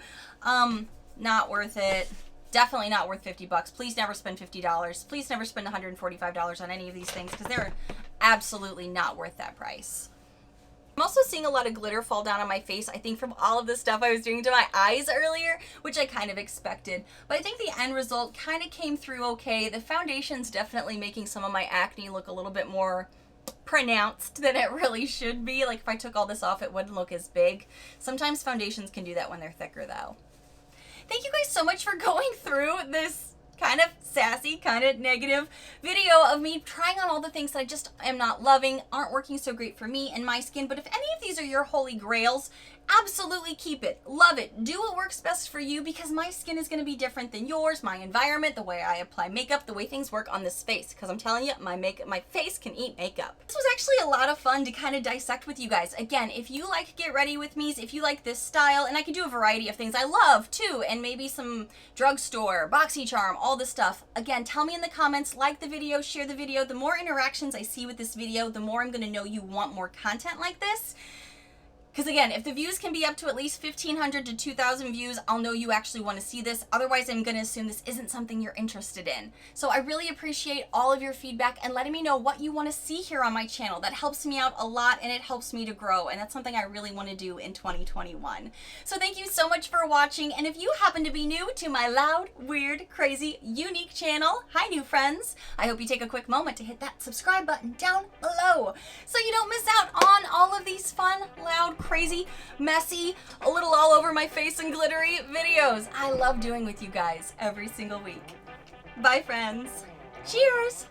Not worth it. Definitely not worth 50 bucks. Please never spend $50. Please never spend $145 on any of these things because they're absolutely not worth that price. I'm also seeing a lot of glitter fall down on my face, I think from all of the stuff I was doing to my eyes earlier, which I kind of expected. But I think the end result kind of came through okay. The foundation's definitely making some of my acne look a little bit more pronounced than it really should be. Like if I took all this off, it wouldn't look as big. Sometimes foundations can do that when they're thicker though. Thank you guys so much for going through this kind of sassy, kind of negative video of me trying on all the things that I just am not loving, aren't working so great for me and my skin. But if any of these are your holy grails, absolutely keep it. Love it. Do what works best for you because my skin is going to be different than yours, my environment, the way I apply makeup, the way things work on this face. Because I'm telling you, my face can eat makeup. This was actually a lot of fun to kind of dissect with you guys. Again, if you like Get Ready With Me's, if you like this style, and I can do a variety of things I love too, and maybe some drugstore, BoxyCharm, all this stuff. Again, tell me in the comments, like the video, share the video. The more interactions I see with this video, the more I'm going to know you want more content like this. Because again, if the views can be up to at least 1,500 to 2,000 views, I'll know you actually want to see this. Otherwise, I'm going to assume this isn't something you're interested in. So I really appreciate all of your feedback and letting me know what you want to see here on my channel. That helps me out a lot and it helps me to grow. And that's something I really want to do in 2021. So thank you so much for watching. And if you happen to be new to my loud, weird, crazy, unique channel, hi new friends. I hope you take a quick moment to hit that subscribe button down below so you don't miss out on all of these fun, loud, crazy, messy, a little all over my face and glittery videos I love doing with you guys every single week. Bye friends. Cheers!